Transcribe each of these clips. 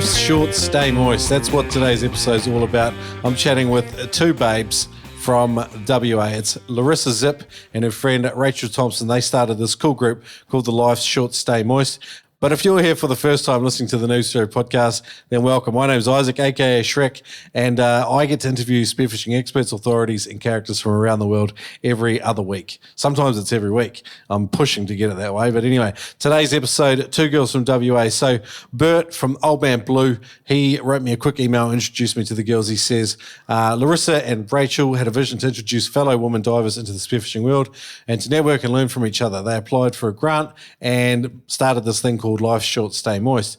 Life's short, stay moist. That's what today's episode is all about. I'm chatting with two babes from WA. It's Larissa Zip and her friend Rachel Thomson. They started this cool group called the Life's Short, Stay Moist. But if you're here for the first time listening to the News Story podcast, then welcome. My name's Isaac, aka Shrek, and I get to interview spearfishing experts, authorities, and characters from around the world every other week. Sometimes it's every week. I'm pushing to get it that way. But anyway, today's episode, two girls from WA. So Bert from Old Man Blue, he wrote me a quick email, introduced me to the girls. He says, Larissa and Rachel had a vision to introduce fellow women divers into the spearfishing world and to network and learn from each other. They applied for a grant and started this thing called Life's Short, Stay Moist.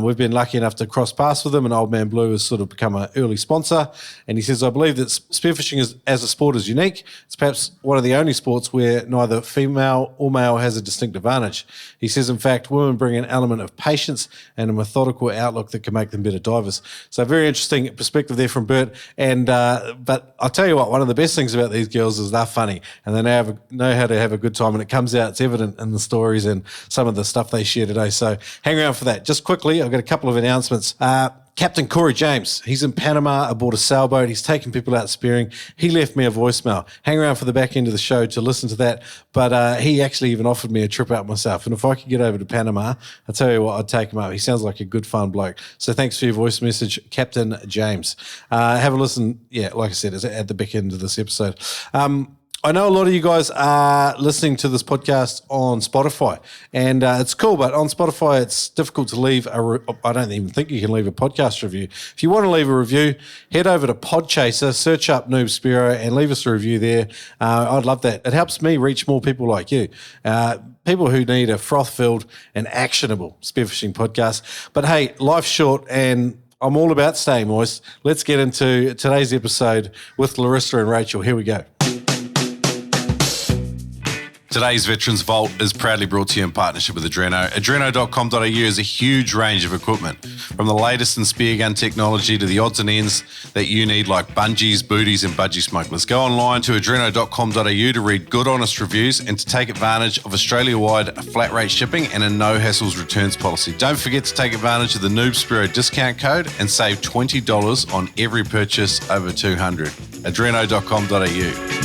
We've been lucky enough to cross paths with them, and Old Man Blue has sort of become an early sponsor. And he says, I believe that spearfishing as a sport is unique. It's perhaps one of the only sports where neither female or male has a distinct advantage. He says, in fact, women bring an element of patience and a methodical outlook that can make them better divers. So very interesting perspective there from Bert. And but I'll tell you what, one of the best things about these girls is they're funny and they know how to have a good time, and it comes out, it's evident in the stories and some of the stuff they share today. So hang around for that. Just quickly, I've got a couple of announcements. Captain Corey James, he's in Panama aboard a sailboat. He's taking people out spearing. He left me a voicemail. Hang around for the back end of the show to listen to that. But he actually even offered me a trip out myself. And if I could get over to Panama, I'll tell you what, I'd take him up. He sounds like a good, fun bloke. So thanks for your voice message, Captain James. Have a listen. Yeah, like I said, it's at the back end of this episode. I know a lot of you guys are listening to this podcast on Spotify, and it's cool, but on Spotify it's difficult to leave I don't even think you can leave a podcast review. If you want to leave a review, head over to Podchaser, search up Noob Spearo, and leave us a review there. I'd love that. It helps me reach more people like you, people who need a froth-filled and actionable spearfishing podcast. But hey, life's short, and I'm all about staying moist. Let's get into today's episode with Larissa and Rachel. Here we go. Today's Veterans Vault is proudly brought to you in partnership with Adreno. Adreno.com.au is a huge range of equipment, from the latest in spear gun technology to the odds and ends that you need, like bungees, booties, and budgie smugglers. Go online to adreno.com.au to read good, honest reviews and to take advantage of Australia-wide flat rate shipping and a no-hassles returns policy. Don't forget to take advantage of the Noob Spearo discount code and save $20 on every purchase over $200. Adreno.com.au.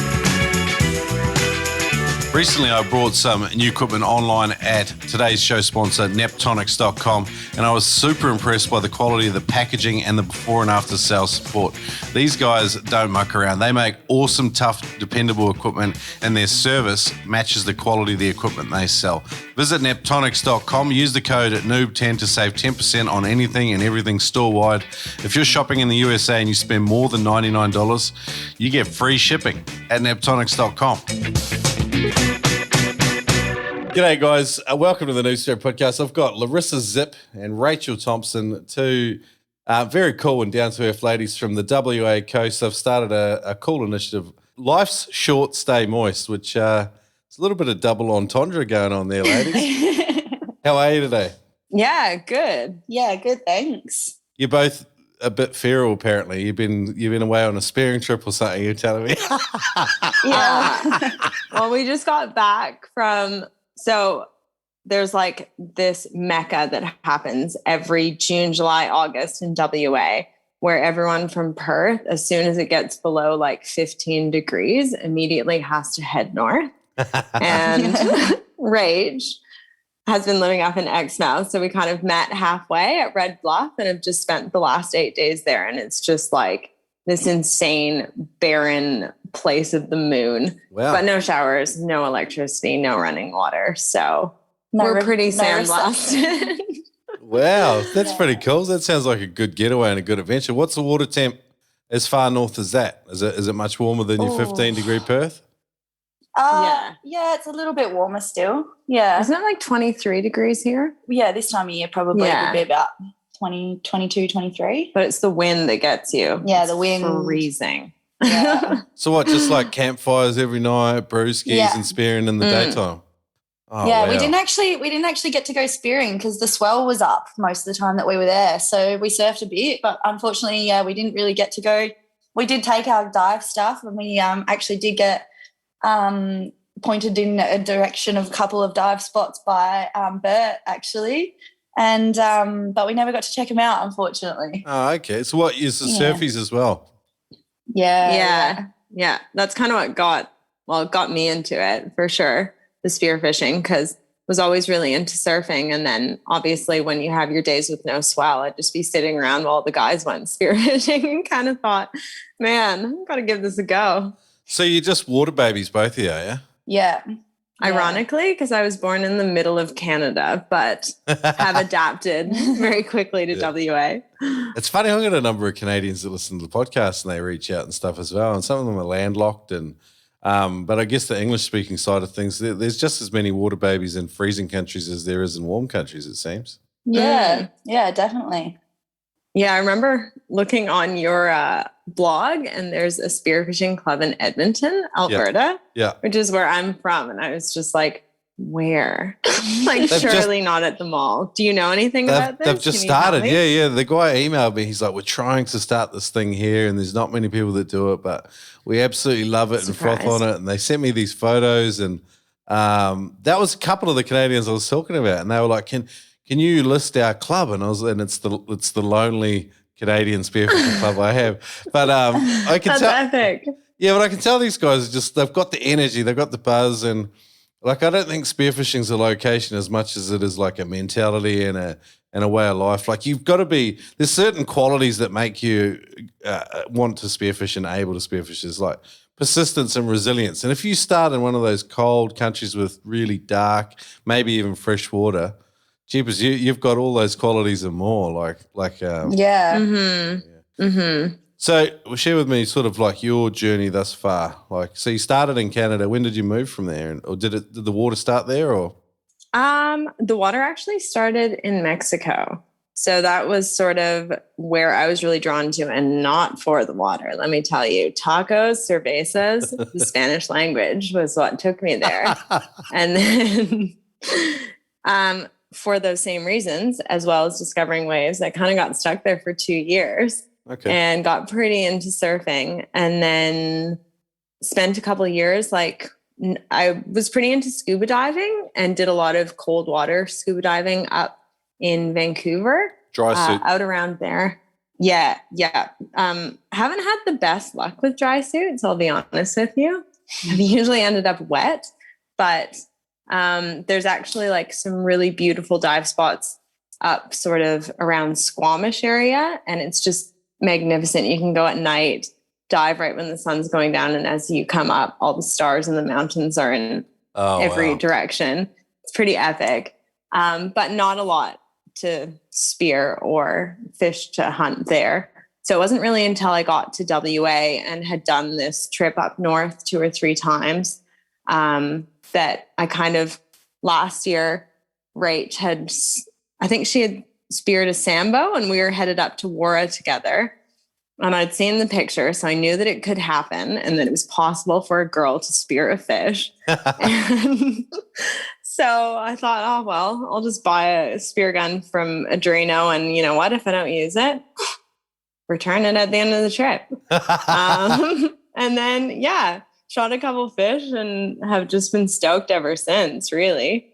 Recently, I brought some new equipment online at today's show sponsor, Neptonics.com, and I was super impressed by the quality of the packaging and the before and after sales support. These guys don't muck around. They make awesome, tough, dependable equipment, and their service matches the quality of the equipment they sell. Visit Neptonics.com, use the code NOOB10 to save 10% on anything and everything store-wide. If you're shopping in the USA and you spend more than $99, you get free shipping at Neptonics.com. G'day guys, welcome to the News Story podcast. I've got Larissa Zip and Rachel Thomson, two very cool and down-to-earth ladies from the WA coast. I've started a cool initiative, Life's Short, Stay Moist, which it's a little bit of double entendre going on there, ladies. How are you today? Yeah, good. Yeah, good, thanks. You're both a bit feral, apparently. You've been away on a spearing trip or something, you're telling me. Yeah. Well, we just got back from... So there's like this mecca that happens every June, July, August in WA, where everyone from Perth, as soon as it gets below like 15 degrees, immediately has to head north. And Rage has been living up in Exmouth. So we kind of met halfway at Red Bluff and have just spent the last 8 days there. And it's just like this insane, barren place of the moon. Wow. But no showers, no electricity, no running water. So we're pretty sandblasted. Wow, that's pretty cool. That sounds like a good getaway and a good adventure. What's the water temp as far north as that? Is it much warmer than your 15-degree Perth? Yeah, it's a little bit warmer still. Yeah. Isn't it like 23 degrees here? Yeah, this time of year probably would be about 20, 22, 23. But it's the wind that gets you. Yeah, it's the wind. Freezing. Yeah. So what, just like campfires every night, brewskis and spearing in the daytime? Oh, yeah, wow. we didn't actually get to go spearing because the swell was up most of the time that we were there. So we surfed a bit, but unfortunately, we didn't really get to go. We did take our dive stuff, and we actually did get pointed in a direction of a couple of dive spots by Bert, actually. And but we never got to check them out, unfortunately. Oh, okay. So what is the surfies as well? Yeah. That's kind of what got me into it for sure, the spearfishing, because I was always really into surfing. And then obviously when you have your days with no swell, I'd just be sitting around while the guys went spearfishing and kind of thought, man, I've got to give this a go. So you're just water babies, both of you, yeah? Yeah. Ironically, because I was born in the middle of Canada, but have adapted very quickly to WA. It's funny, I've got a number of Canadians that listen to the podcast and they reach out and stuff as well. And some of them are landlocked and but I guess the English-speaking side of things, there's just as many water babies in freezing countries as there is in warm countries, it seems. Yeah, definitely. Yeah, I remember looking on your blog, and there's a spearfishing club in Edmonton, Alberta, which is where I'm from. And I was just like, where? Like, surely not at the mall. Do you know anything about this? They've just started. Yeah. The guy emailed me. He's like, we're trying to start this thing here, and there's not many people that do it, but we absolutely love it and froth on it. And they sent me these photos, and that was a couple of the Canadians I was talking about, and they were like, Can you list our club? And it's the lonely Canadian spearfishing club I have. But I can tell. That's epic. Yeah, but I can tell these guys they've got the energy, they've got the buzz, and like I don't think spearfishing's a location as much as it is like a mentality and a way of life. Like you've got to be. There's certain qualities that make you want to spearfish and able to spearfish. Is like persistence and resilience. And if you start in one of those cold countries with really dark, maybe even fresh water. Jeepers, you've got all those qualities and more, So share with me sort of like your journey thus far. Like, so you started in Canada. When did you move from there? Or did the water start there or? The water actually started in Mexico. So that was sort of where I was really drawn to, and not for the water. Let me tell you, tacos, cervezas, the Spanish language was what took me there. And then, for those same reasons, as well as discovering waves, I kind of got stuck there for 2 years and got pretty into surfing, and then spent a couple of years, like I was pretty into scuba diving and did a lot of cold water scuba diving up in Vancouver. Dry suit. Out around there. Yeah. Haven't had the best luck with dry suits, I'll be honest with you. I've usually ended up wet, but there's actually like some really beautiful dive spots up sort of around Squamish area, and it's just magnificent. You can go at night, dive right when the sun's going down, and as you come up, all the stars in the mountains are in every direction. It's pretty epic, but not a lot to spear or fish to hunt there. So it wasn't really until I got to WA and had done this trip up north 2 or 3 times that I kind of last year, I think she had speared a sambo, and we were headed up to Wara together. And I'd seen the picture, so I knew that it could happen and that it was possible for a girl to spear a fish. And so I thought, oh, well, I'll just buy a spear gun from Adreno, and you know what? If I don't use it, return it at the end of the trip. And then, shot a couple fish and have just been stoked ever since, really.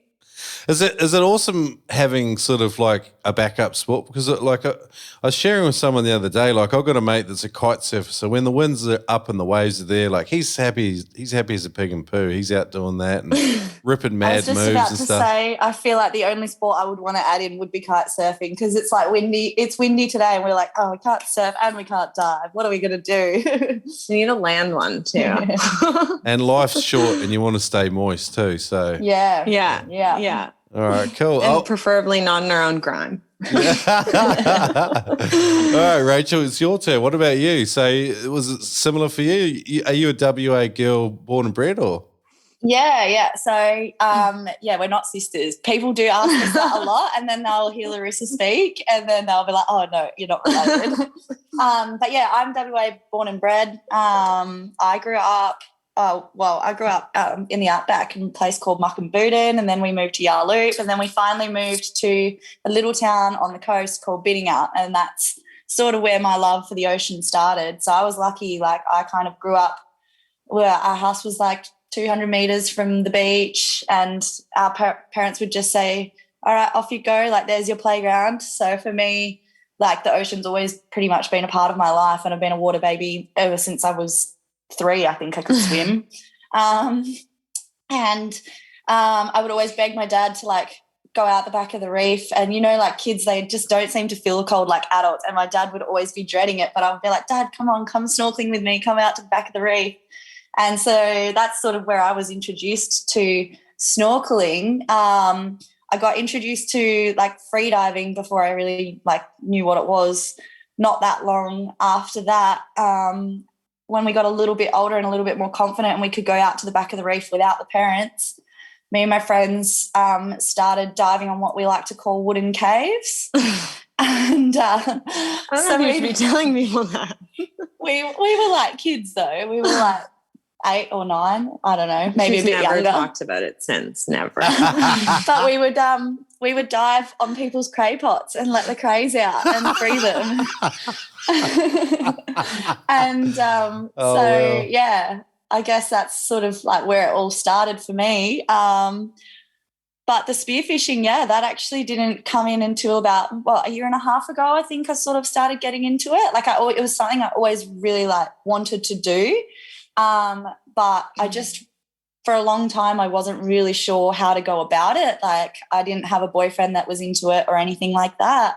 Is it awesome having sort of like a backup sport? Because I was sharing with someone the other day, like I've got a mate that's a kite surfer. So when the winds are up and the waves are there, like he's happy as a pig and poo. He's out doing that and ripping mad moves and stuff. I was just about to say, I feel like the only sport I would want to add in would be kite surfing, because it's like windy. It's windy today and we're like, oh, we can't surf and we can't dive. What are we going to do? You need to land one too. And life's short and you want to stay moist too. So yeah. All right, cool. And preferably not in our own grime. All right, Rachel, it's your turn. What about you? So was it similar for you? Are you a WA girl born and bred or? Yeah. So, we're not sisters. People do ask us that a lot, and then they'll hear Larissa speak, and then they'll be like, oh, no, you're not related. But yeah, I'm WA born and bred. I grew up in the outback in a place called Muckamboodin, and then we moved to Yarloop, and then we finally moved to a little town on the coast called Biddingout, and that's sort of where my love for the ocean started. So I was lucky, like I kind of grew up where our house was like 200 metres from the beach, and our parents would just say, all right, off you go. Like, there's your playground. So for me, like, the ocean's always pretty much been a part of my life, and I've been a water baby ever since I was 3. I think I could swim. And I would always beg my dad to, like, go out the back of the reef. And, you know, like, kids, they just don't seem to feel cold like adults. And my dad would always be dreading it, but I would be like, Dad, come on, come snorkeling with me, come out to the back of the reef. And so that's sort of where I was introduced to snorkeling. I got introduced to, like, free diving before I really, like, knew what it was. Not that long after that, when we got a little bit older and a little bit more confident and we could go out to the back of the reef without the parents, me and my friends started diving on what we like to call wooden caves. And I don't know if you should be telling people that. we were like kids, though. We were like 8 or 9. I don't know, maybe She's a bit never younger. talked about it since. Never. But we would dive on people's cray pots and let the crays out and free them. And well. yeah, I guess that's sort of like where it all started for me. But the spearfishing, yeah, that actually didn't come in until about, a year and a half ago. I think I sort of started getting into it. Like, it was something I always really, like, wanted to do. But I just, for a long time, I wasn't really sure how to go about it. Like, I didn't have a boyfriend that was into it or anything like that.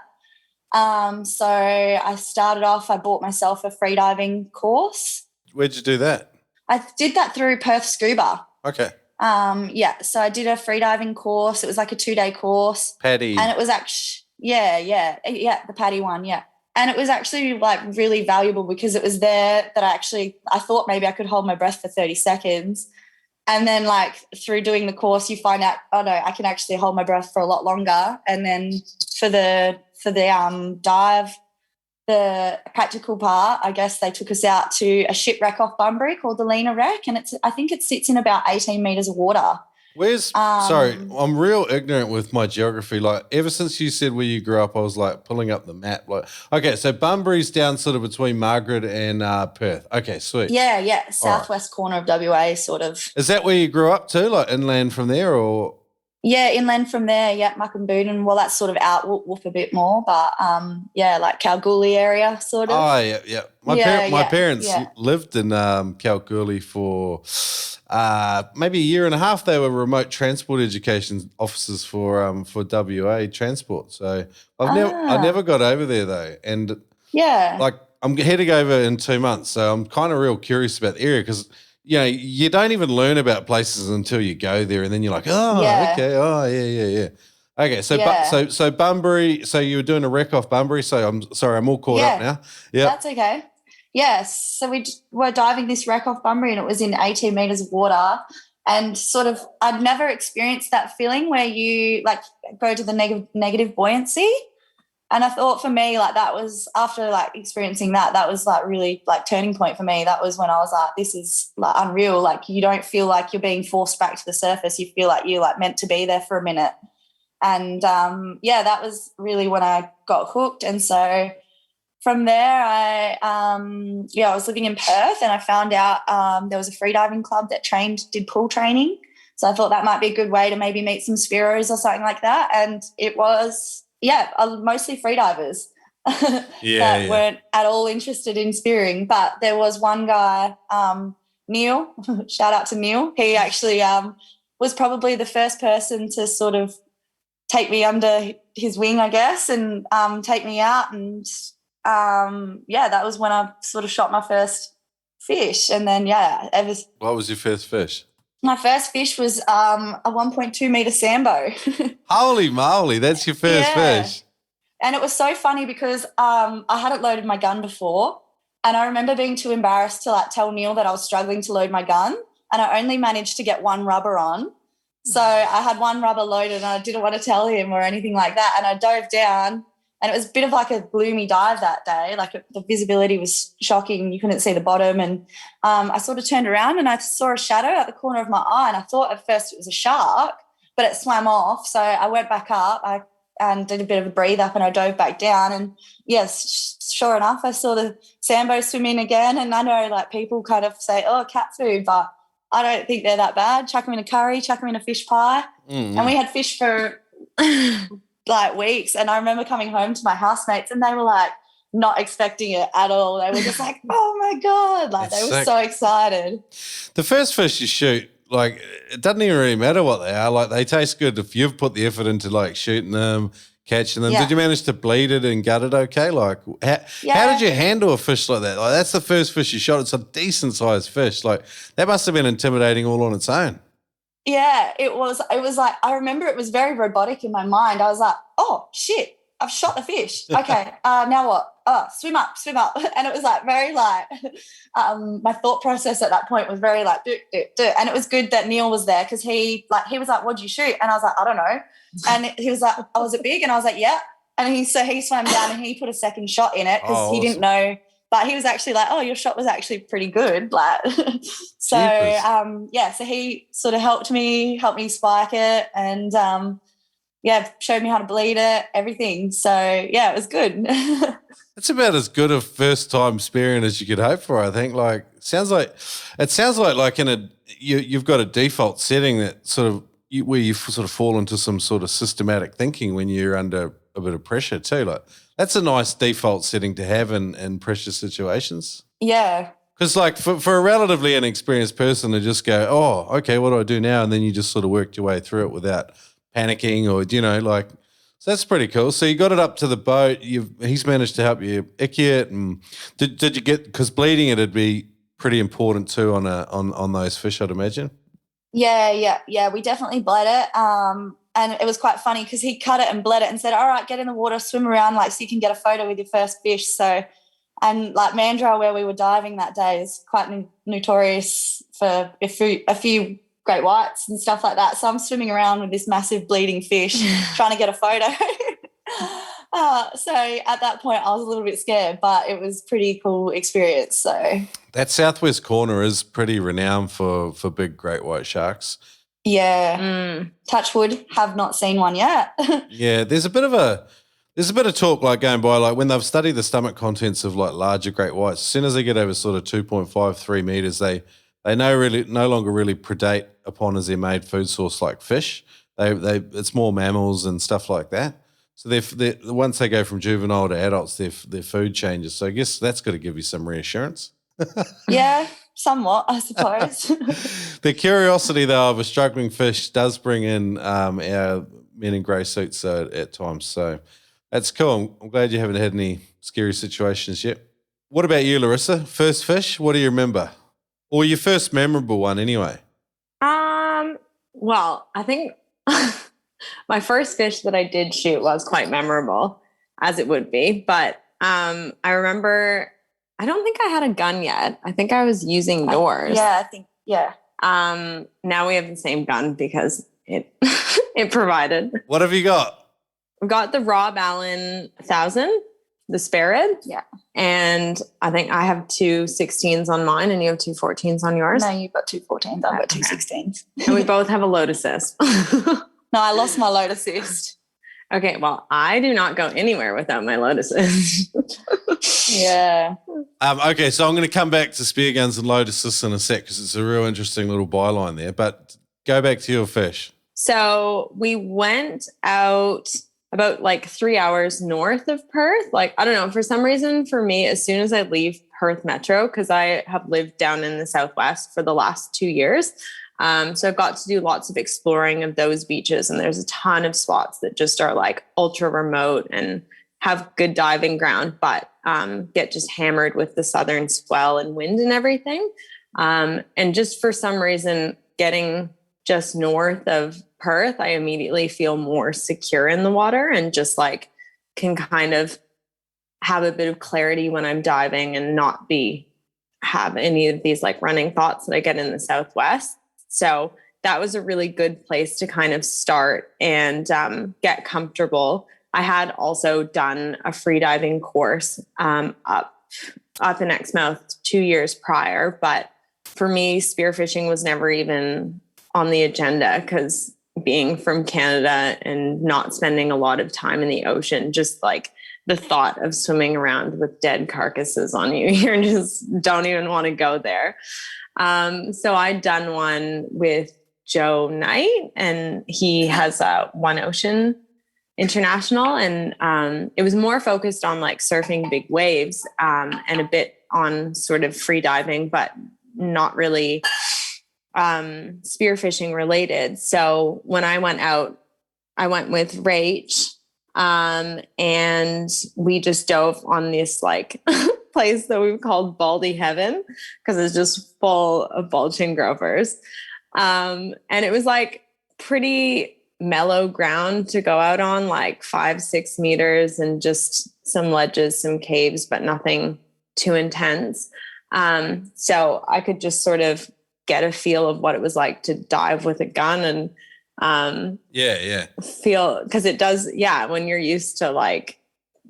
So I started off, I bought myself a freediving course. Where'd you do that? I did that through Perth Scuba. Okay. So I did a freediving course. It was like a 2-day course. Paddy. And it was actually, the Paddy one, yeah. And it was actually, like, really valuable because it was there that I thought maybe I could hold my breath for 30 seconds. And then, like, through doing the course, you find out, oh, no, I can actually hold my breath for a lot longer. And then for the dive, the practical part, I guess they took us out to a shipwreck off Bunbury called the Lena Wreck, and I think it sits in about 18 metres of water. Where's sorry, I'm real ignorant with my geography. Like, ever since you said where you grew up, I was like pulling up the map. Like, okay, so Bunbury's down sort of between Margaret and Perth. Okay, sweet. Yeah, southwest corner of WA, sort of. Is that where you grew up too? Like inland from there, or? Yeah, inland from there. Yeah, Muckamboodin. Well, that's sort of out whoop a bit more, but like Kalgoorlie area, sort of. Oh yeah. My parents lived in Kalgoorlie for maybe a year and a half. They were remote transport education officers for WA transport. So I never got over there though, and like I'm heading over in 2 months, so I'm kind of real curious about the area because. You know, you don't even learn about places until you go there, and then you're like, okay, yeah. Okay, so Bunbury. So you were doing a wreck off Bunbury. So I'm sorry, I'm all caught up now. Yeah, that's okay. Yes, so we were diving this wreck off Bunbury, and it was in 18 metres of water. And sort of, I'd never experienced that feeling where you like go to the negative buoyancy. And I thought for me, like that was after like experiencing that was like really like turning point for me. That was when I was like, this is like unreal. Like you don't feel like you're being forced back to the surface. You feel like you're like meant to be there for a minute. And that was really when I got hooked. And so from there, I was living in Perth and I found out there was a freediving club that did pool training. So I thought that might be a good way to maybe meet some Spearos or something like that. And it was, mostly freedivers that weren't at all interested in spearing. But there was one guy, Neil, shout out to Neil. He actually was probably the first person to sort of take me under his wing, I guess, and take me out. And, that was when I sort of shot my first fish. And then, What was your first fish? My first fish was a 1.2 metre sambo. Holy moly, that's your first fish. And it was so funny because I hadn't loaded my gun before, and I remember being too embarrassed to like tell Neil that I was struggling to load my gun, and I only managed to get one rubber on. So I had one rubber loaded and I didn't want to tell him or anything like that, and I dove down. And it was a bit of like a gloomy dive that day. Like the visibility was shocking. You couldn't see the bottom. And I sort of turned around and I saw a shadow at the corner of my eye. And I thought at first it was a shark, but it swam off. So I went back up and did a bit of a breathe up and I dove back down. And yes, sure enough, I saw the sambo swim in again. And I know like people kind of say, oh, cat food, but I don't think they're that bad. Chuck them in a curry, chuck them in a fish pie. Mm-hmm. And we had fish for like weeks. And I remember coming home to my housemates and they were like not expecting it at all. They were just like, oh my God. Like That's they were sick. so excited. The first fish you shoot, like, it doesn't even really matter what they are. Like, they taste good if you've put the effort into, like, shooting them, catching them. Yeah. Did you manage to bleed it and gut it okay? Like, how did you handle a fish like that? Like, that's the first fish you shot. It's a decent-sized fish. Like, that must have been intimidating all on its own. Yeah, it was like, I remember it was very robotic in my mind. I was like, oh shit, I've shot the fish. Okay, now what? Oh, swim up. And it was like very like, my thought process at that point was very like, do. And it was good that Neil was there because he was like, what'd you shoot? And I was like, I don't know. And he was like, oh, was it big? And I was like, yeah. And he swam down and he put a second shot in it because he didn't know. But he was actually like, oh, your shot was actually pretty good. Like, so, so he sort of helped me spike it and, showed me how to bleed it, everything. So, yeah, it was good. It's about as good a first-time spearing as you could hope for, I think. Like, it sounds like you've got a default setting that sort of where you sort of fall into some sort of systematic thinking when you're under a bit of pressure too. Like, that's a nice default setting to have in pressure situations. Yeah. Because like for a relatively inexperienced person to just go, oh, okay, what do I do now? And then you just sort of worked your way through it without panicking or, so that's pretty cool. So you got it up to the boat. He's managed to help you icky it. And did you get, because bleeding it'd be pretty important too on those fish, I'd imagine. Yeah. We definitely bled it. And it was quite funny because he cut it and bled it and said, all right, get in the water, swim around, like, so you can get a photo with your first fish. So, and like Mandurah, where we were diving that day, is quite notorious for a few great whites and stuff like that. So I'm swimming around with this massive bleeding fish trying to get a photo. So at that point I was a little bit scared, but it was pretty cool experience. So that southwest corner is pretty renowned for big great white sharks. Yeah. Touch wood, have not seen one yet. Yeah, there's a bit of talk like going by, like when they've studied the stomach contents of like larger great whites, as soon as they get over sort of 2.5, 3 meters, they no longer really predate upon as their main food source like fish. It's more mammals and stuff like that. So they once they go from juvenile to adults, their food changes. So I guess that's got to give you some reassurance. Yeah, somewhat, I suppose. The curiosity, though, of a struggling fish does bring in our men in grey suits at times. So that's cool. I'm glad you haven't had any scary situations yet. What about you, Larissa? First fish, what do you remember? Or your first memorable one anyway? Well, I think my first fish that I did shoot was quite memorable, as it would be. But I remember, I don't think I had a gun yet. I think I was using yours. Yeah. Now we have the same gun because it it provided. What have you got? We've got the Rob Allen 1000, the Sparrowhead. Yeah. And I think I have 2 16s on mine and you have 2 14s on yours. No, you've got 2 14s. I've got 2 16s. And we both have a load assist. No, I lost my load assist. Okay, well, I do not go anywhere without my load assist. Yeah. Okay, so I'm going to come back to spear guns and load assists in a sec because it's a real interesting little byline there. But go back to your fish. So we went out about like 3 hours north of Perth. Like, I don't know, for some reason for me, as soon as I leave Perth Metro, because I have lived down in the Southwest for the last 2 years, so I've got to do lots of exploring of those beaches. And there's a ton of spots that just are like ultra remote and have good diving ground, but get just hammered with the southern swell and wind and everything. And just for some reason, getting just north of Perth, I immediately feel more secure in the water and just like can kind of have a bit of clarity when I'm diving and not have any of these like running thoughts that I get in the Southwest. So that was a really good place to kind of start and get comfortable. I had also done a freediving course up in Exmouth 2 years prior, but for me, spearfishing was never even on the agenda because being from Canada and not spending a lot of time in the ocean, just like the thought of swimming around with dead carcasses on you, you just don't even want to go there. So I'd done one with Joe Knight, and he has One Ocean International, and it was more focused on like surfing big waves and a bit on sort of free diving, but not really spearfishing related. So when I went out, I went with Rach, and we just dove on this like place that we've called Baldy Heaven because it's just full of bulging gropers. And it was like pretty mellow ground to go out on, like 5-6 meters, and just some ledges, some caves, but nothing too intense. So I could just sort of get a feel of what it was like to dive with a gun and feel, because it does, when you're used to like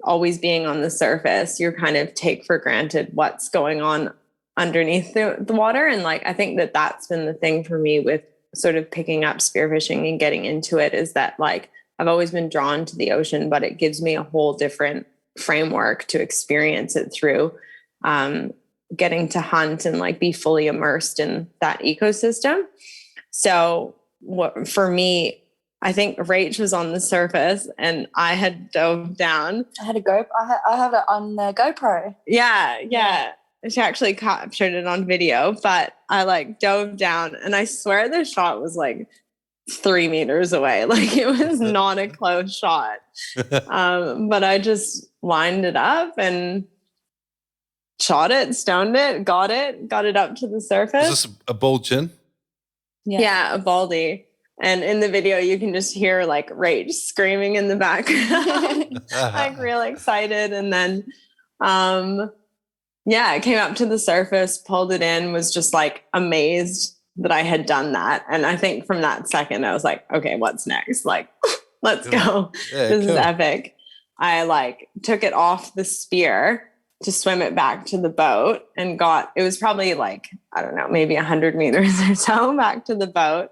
always being on the surface, you kind of take for granted what's going on underneath the water. And like, I think that that's been the thing for me with sort of picking up spearfishing and getting into it, is that like, I've always been drawn to the ocean, but it gives me a whole different framework to experience it through, getting to hunt and like be fully immersed in that ecosystem. So for me, I think Rach was on the surface and I had dove down. I had a GoPro. I have it on the GoPro. Yeah. She actually captured it on video, but I like dove down, and I swear the shot was like 3 meters away. Like it was not a close shot. But I just lined it up and shot it, stoned it, got it up to the surface. Is this a bull chin? Yeah, a baldy. And in the video, you can just hear like Rach screaming in the background, like real excited. And then, it came up to the surface, pulled it in, was just like amazed that I had done that. And I think from that second, I was like, okay, what's next? Like, let's go. This is epic. I like took it off the spear to swim it back to the boat, and it was probably like, I don't know, maybe 100 meters or so back to the boat.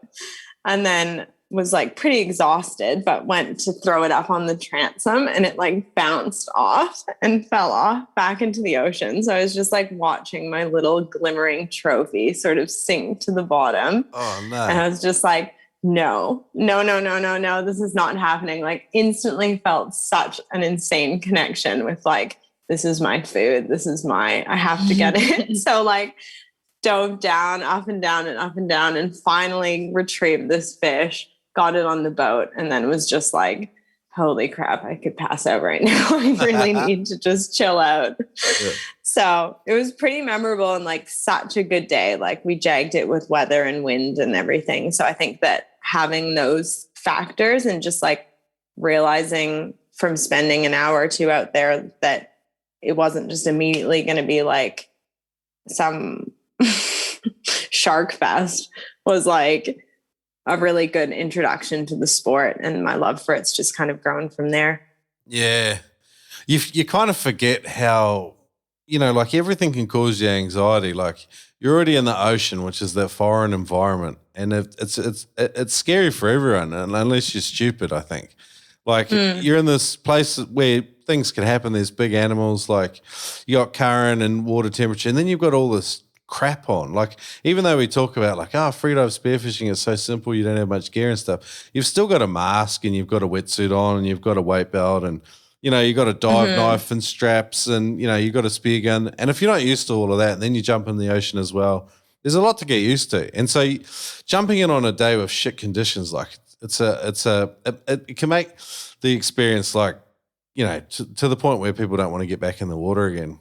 And then was like pretty exhausted, but went to throw it up on the transom, and it like bounced off and fell off back into the ocean. So I was just like watching my little glimmering trophy sort of sink to the bottom. Oh no. And I was just like, no, this is not happening. Like instantly felt such an insane connection with like, this is my food. I have to get it. So like dove down, up and down and up and down, and finally retrieved this fish, got it on the boat, and then was just like, holy crap, I could pass out right now. I really need to just chill out. Yeah. So it was pretty memorable and like such a good day. Like we jagged it with weather and wind and everything. So I think that having those factors and just like realizing from spending an hour or two out there that it wasn't just immediately going to be like some shark fest was like a really good introduction to the sport, and my love for it's just kind of grown from there. Yeah. You kind of forget how, like everything can cause you anxiety. Like you're already in the ocean, which is that foreign environment, and it's scary for everyone, unless you're stupid, I think. Like you're in this place where things can happen. There's big animals, like you got current and water temperature, and then you've got all this crap on. Like even though we talk about like, freedive spearfishing is so simple, you don't have much gear and stuff, you've still got a mask and you've got a wetsuit on and you've got a weight belt and you've got a dive knife and straps and you've got a spear gun. And if you're not used to all of that, and then you jump in the ocean as well, there's a lot to get used to. And so jumping in on a day with shit conditions, like it can make the experience like, to the point where people don't want to get back in the water again.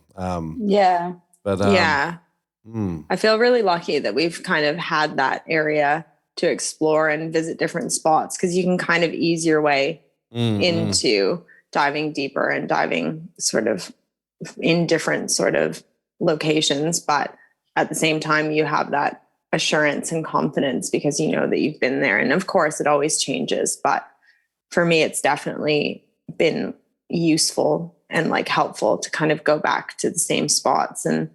I feel really lucky that we've kind of had that area to explore and visit different spots, because you can kind of ease your way into diving deeper and diving sort of in different sort of locations. But at the same time, you have that assurance and confidence because you know that you've been there. And of course, it always changes. But for me, it's definitely been useful and like helpful to kind of go back to the same spots and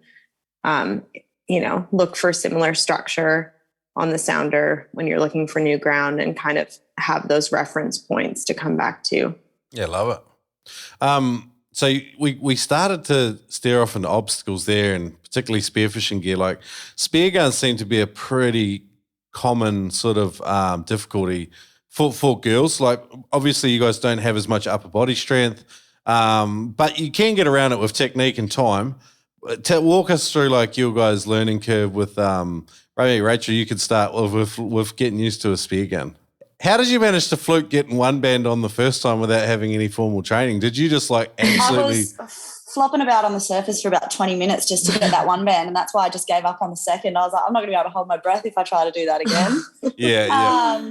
look for similar structure on the sounder when you're looking for new ground, and kind of have those reference points to come back to. Yeah, love it. So we started to steer off into obstacles there, and particularly spearfishing gear. Like spear guns seem to be a pretty common sort of difficulty for girls? Like, obviously you guys don't have as much upper body strength, but you can get around it with technique and time. Walk us through like your guys' learning curve with maybe Rachel, you could start with getting used to a spear gun. How did you manage to fluke getting one band on the first time without having any formal training? Did you just like absolutely... I was flopping about on the surface for about 20 minutes just to get that one band, and that's why I just gave up on the second. I was like, I'm not going to be able to hold my breath if I try to do that again. Yeah.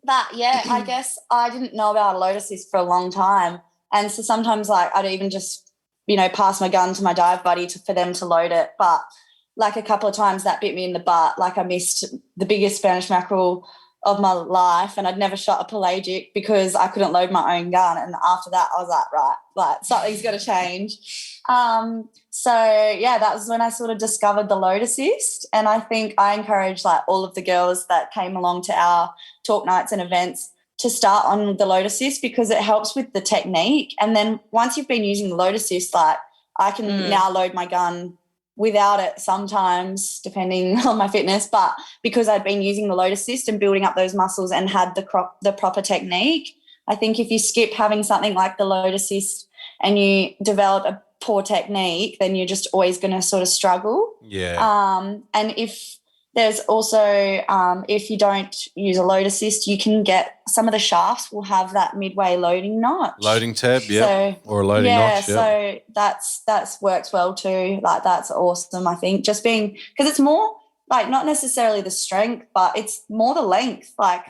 But, yeah, I guess I didn't know about a load assist for a long time, and so sometimes like I'd even just, pass my gun to my dive buddy for them to load it. But like a couple of times that bit me in the butt. Like I missed the biggest Spanish mackerel of my life, and I'd never shot a pelagic because I couldn't load my own gun. And after that I was like, right, like something's got to change. So yeah, that was when I sort of discovered the load assist. And I think I encouraged like all of the girls that came along to our talk nights and events to start on the load assist because it helps with the technique. And then once you've been using the load assist, like I can now load my gun without it sometimes, depending on my fitness. But because I'd been using the load assist and building up those muscles and had the proper technique, I think if you skip having something like the load assist and you develop a poor technique, then you're just always going to sort of struggle. Yeah. And if there's also, if you don't use a load assist, you can get some of the shafts will have that midway loading notch. Loading tab, yeah. Or a loading notch, yeah. So that's works well too. Like that's awesome, I think. Just being, because it's more like not necessarily the strength, but it's more the length. Like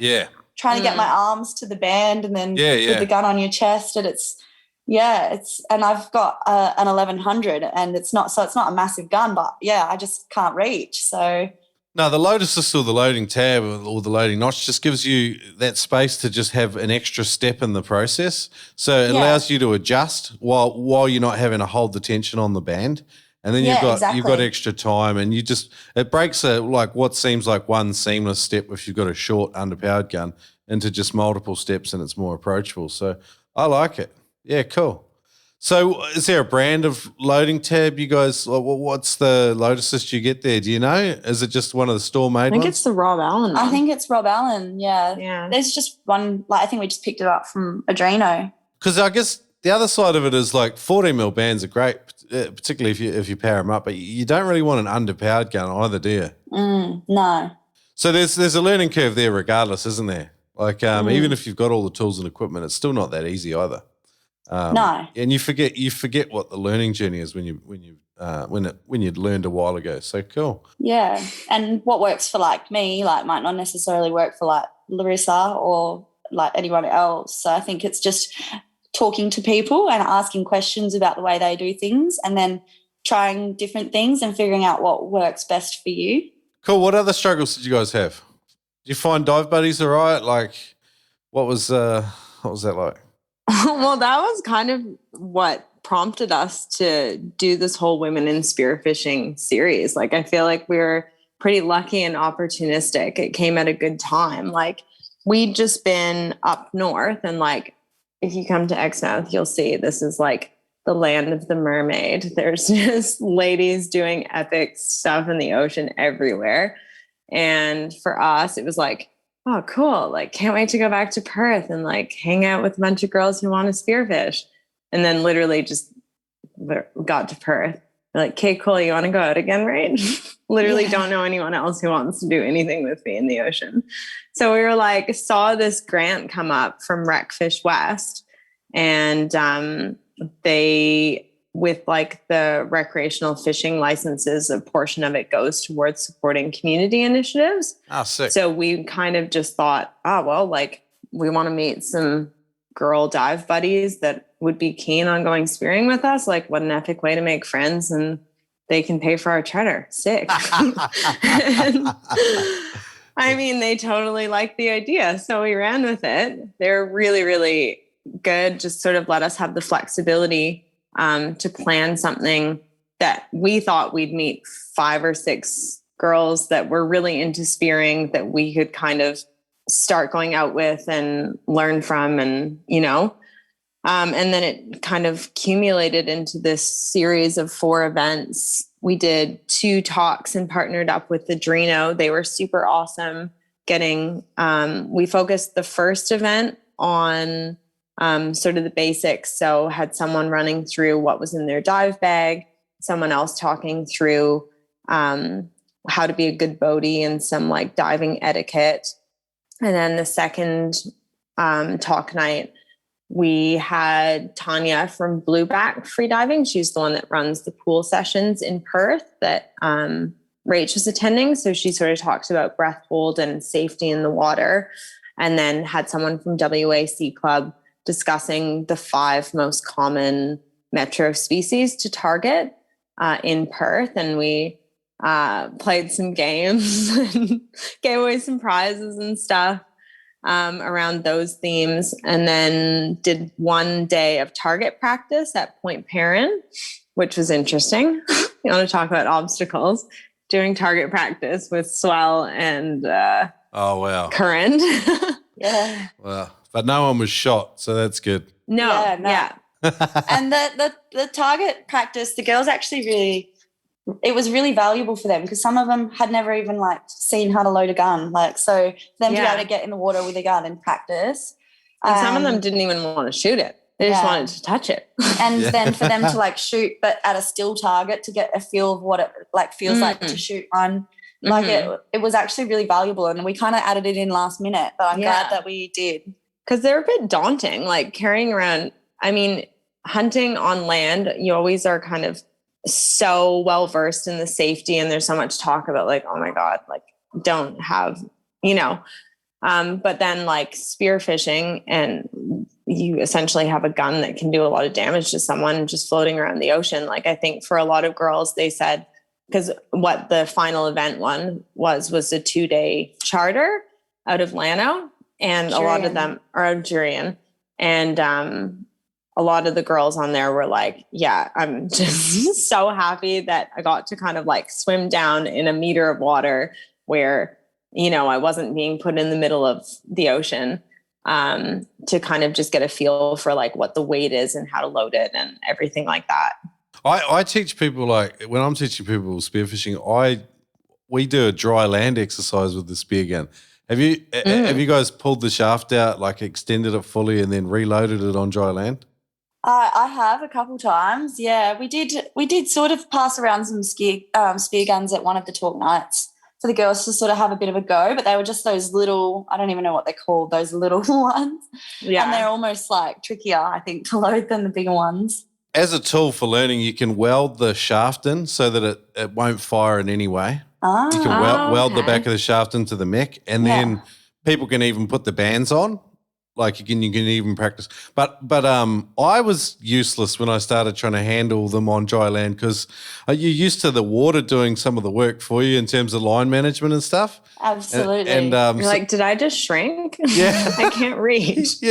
trying to get my arms to the band and then with the gun on your chest, and and I've got an 1100 and it's not a massive gun, but I just can't reach. So no, the load assist or the loading tab or the loading notch just gives you that space to just have an extra step in the process. So it allows you to adjust while you're not having to hold the tension on the band. And then you've got extra time, and it breaks like what seems like one seamless step if you've got a short underpowered gun into just multiple steps, and it's more approachable. So I like it. Yeah, cool. So is there a brand of loading tab you guys, what's the load assist you get there? Do you know? Is it just one of the store-made ones? I think it's the Rob Allen one. I think it's Rob Allen, yeah. There's just one, like I think we just picked it up from Adreno. Because I guess the other side of it is like 14 mil bands are great, particularly if you power them up, but you don't really want an underpowered gun either, do you? No. So there's a learning curve there regardless, isn't there? Like even if you've got all the tools and equipment, it's still not that easy either. No, and you forget what the learning journey is when you'd learned a while ago. So cool. Yeah, and what works for like me, like might not necessarily work for like Larissa or like anyone else. So I think it's just talking to people and asking questions about the way they do things, and then trying different things and figuring out what works best for you. Cool. What other struggles did you guys have? Did you find dive buddies all right? Like, what was that like? Well, that was kind of what prompted us to do this whole Women in Spearfishing series. Like, I feel like we were pretty lucky and opportunistic. It came at a good time. Like, we'd just been up north, and like, if you come to Exmouth, you'll see this is like the land of the mermaid. There's just ladies doing epic stuff in the ocean everywhere. And for us, it was like, oh, cool. Like, can't wait to go back to Perth and like hang out with a bunch of girls who want to spearfish. And then literally just got to Perth. We're like, okay, cool. You want to go out again, right? Literally don't know anyone else who wants to do anything with me in the ocean. So we were like, saw this grant come up from Wreckfish West, and they, with like the recreational fishing licenses, a portion of it goes towards supporting community initiatives. Oh, sick. So we kind of just thought, like we want to meet some girl dive buddies that would be keen on going spearing with us. Like, what an epic way to make friends, and they can pay for our charter. Sick. I mean, they totally liked the idea. So we ran with it. They're really, really good. Just sort of let us have the flexibility to plan something that we thought we'd meet 5 or 6 girls that were really into spearing that we could kind of start going out with and learn from, and, and then it kind of accumulated into this series of 4 events we did 2 talks and partnered up with Adreno. They were super awesome. We focused the first event on sort of the basics. So had someone running through what was in their dive bag, someone else talking through how to be a good boatie and some like diving etiquette. And then the second talk night, we had Tanya from Blueback Freediving. She's the one that runs the pool sessions in Perth that Rach was attending. So she sort of talked about breath hold and safety in the water. And then had someone from WAC Club discussing the 5 most common metro species to target in Perth. And we played some games and gave away some prizes and stuff around those themes, and then did 1 day of target practice at Point Perrin, which was interesting. You want to talk about obstacles? Doing target practice with swell and oh wow, current. Yeah. Wow, but no one was shot, so that's good. No. And the target practice, the girls actually really, it was really valuable for them because some of them had never even like seen how to load a gun. Like, so for them to be able to get in the water with a gun and practice. And some of them didn't even want to shoot it. They just wanted to touch it. And then for them to like shoot, but at a still target to get a feel of what it like feels like to shoot on. Like it was actually really valuable, and we kind of added it in last minute, but I'm glad that we did. Because they're a bit daunting, like carrying around. I mean, hunting on land, you always are kind of so well versed in the safety, and there's so much talk about like, oh my God, like don't have, but then like spearfishing, and you essentially have a gun that can do a lot of damage to someone just floating around the ocean. Like I think for a lot of girls, they said, because what the final event one was a 2-day charter out of Llano, and a lot of them are Algerian, and a lot of the girls on there were like, yeah, I'm just so happy that I got to kind of like swim down in a meter of water where, I wasn't being put in the middle of the ocean, to kind of just get a feel for like what the weight is and how to load it and everything like that. I teach people, like when I'm teaching people spearfishing, we do a dry land exercise with the spear gun. Have you guys pulled the shaft out, like extended it fully and then reloaded it on dry land? I have a couple times. Yeah, we did sort of pass around some spear guns at one of the talk nights for the girls to sort of have a bit of a go, but they were just those little, I don't even know what they're called, those little ones. Yeah. And they're almost like trickier, I think, to load than the bigger ones. As a tool for learning, you can weld the shaft in so that it won't fire in any way. You can weld the back of the shaft into the mech, and then people can even put the bands on. Like you can even practice. But I was useless when I started trying to handle them on dry land because you're used to the water doing some of the work for you in terms of line management and stuff. Absolutely. And you're like, did I just shrink? Yeah. I can't reach.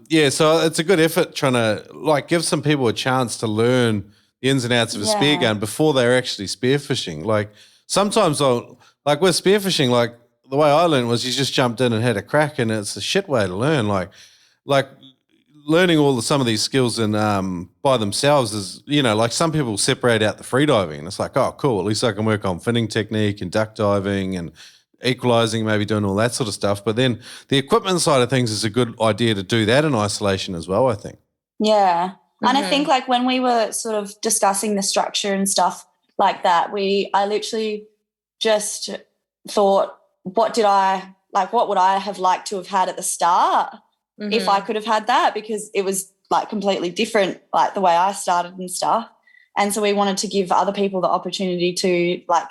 Yeah, so it's a good effort trying to like give some people a chance to learn the ins and outs of a spear gun before they're actually spearfishing. Like sometimes like with spearfishing, like the way I learned was you just jumped in and had a crack, and it's a shit way to learn. Like learning some of these skills by themselves is, like some people separate out the freediving, and it's like, oh, cool, at least I can work on finning technique and duck diving and equalizing, maybe doing all that sort of stuff. But then the equipment side of things is a good idea to do that in isolation as well, I think. Yeah. And I think like when we were sort of discussing the structure and stuff like that, I literally just thought, what would I have liked to have had at the start if I could have had that, because it was like completely different, like the way I started and stuff. And so we wanted to give other people the opportunity to like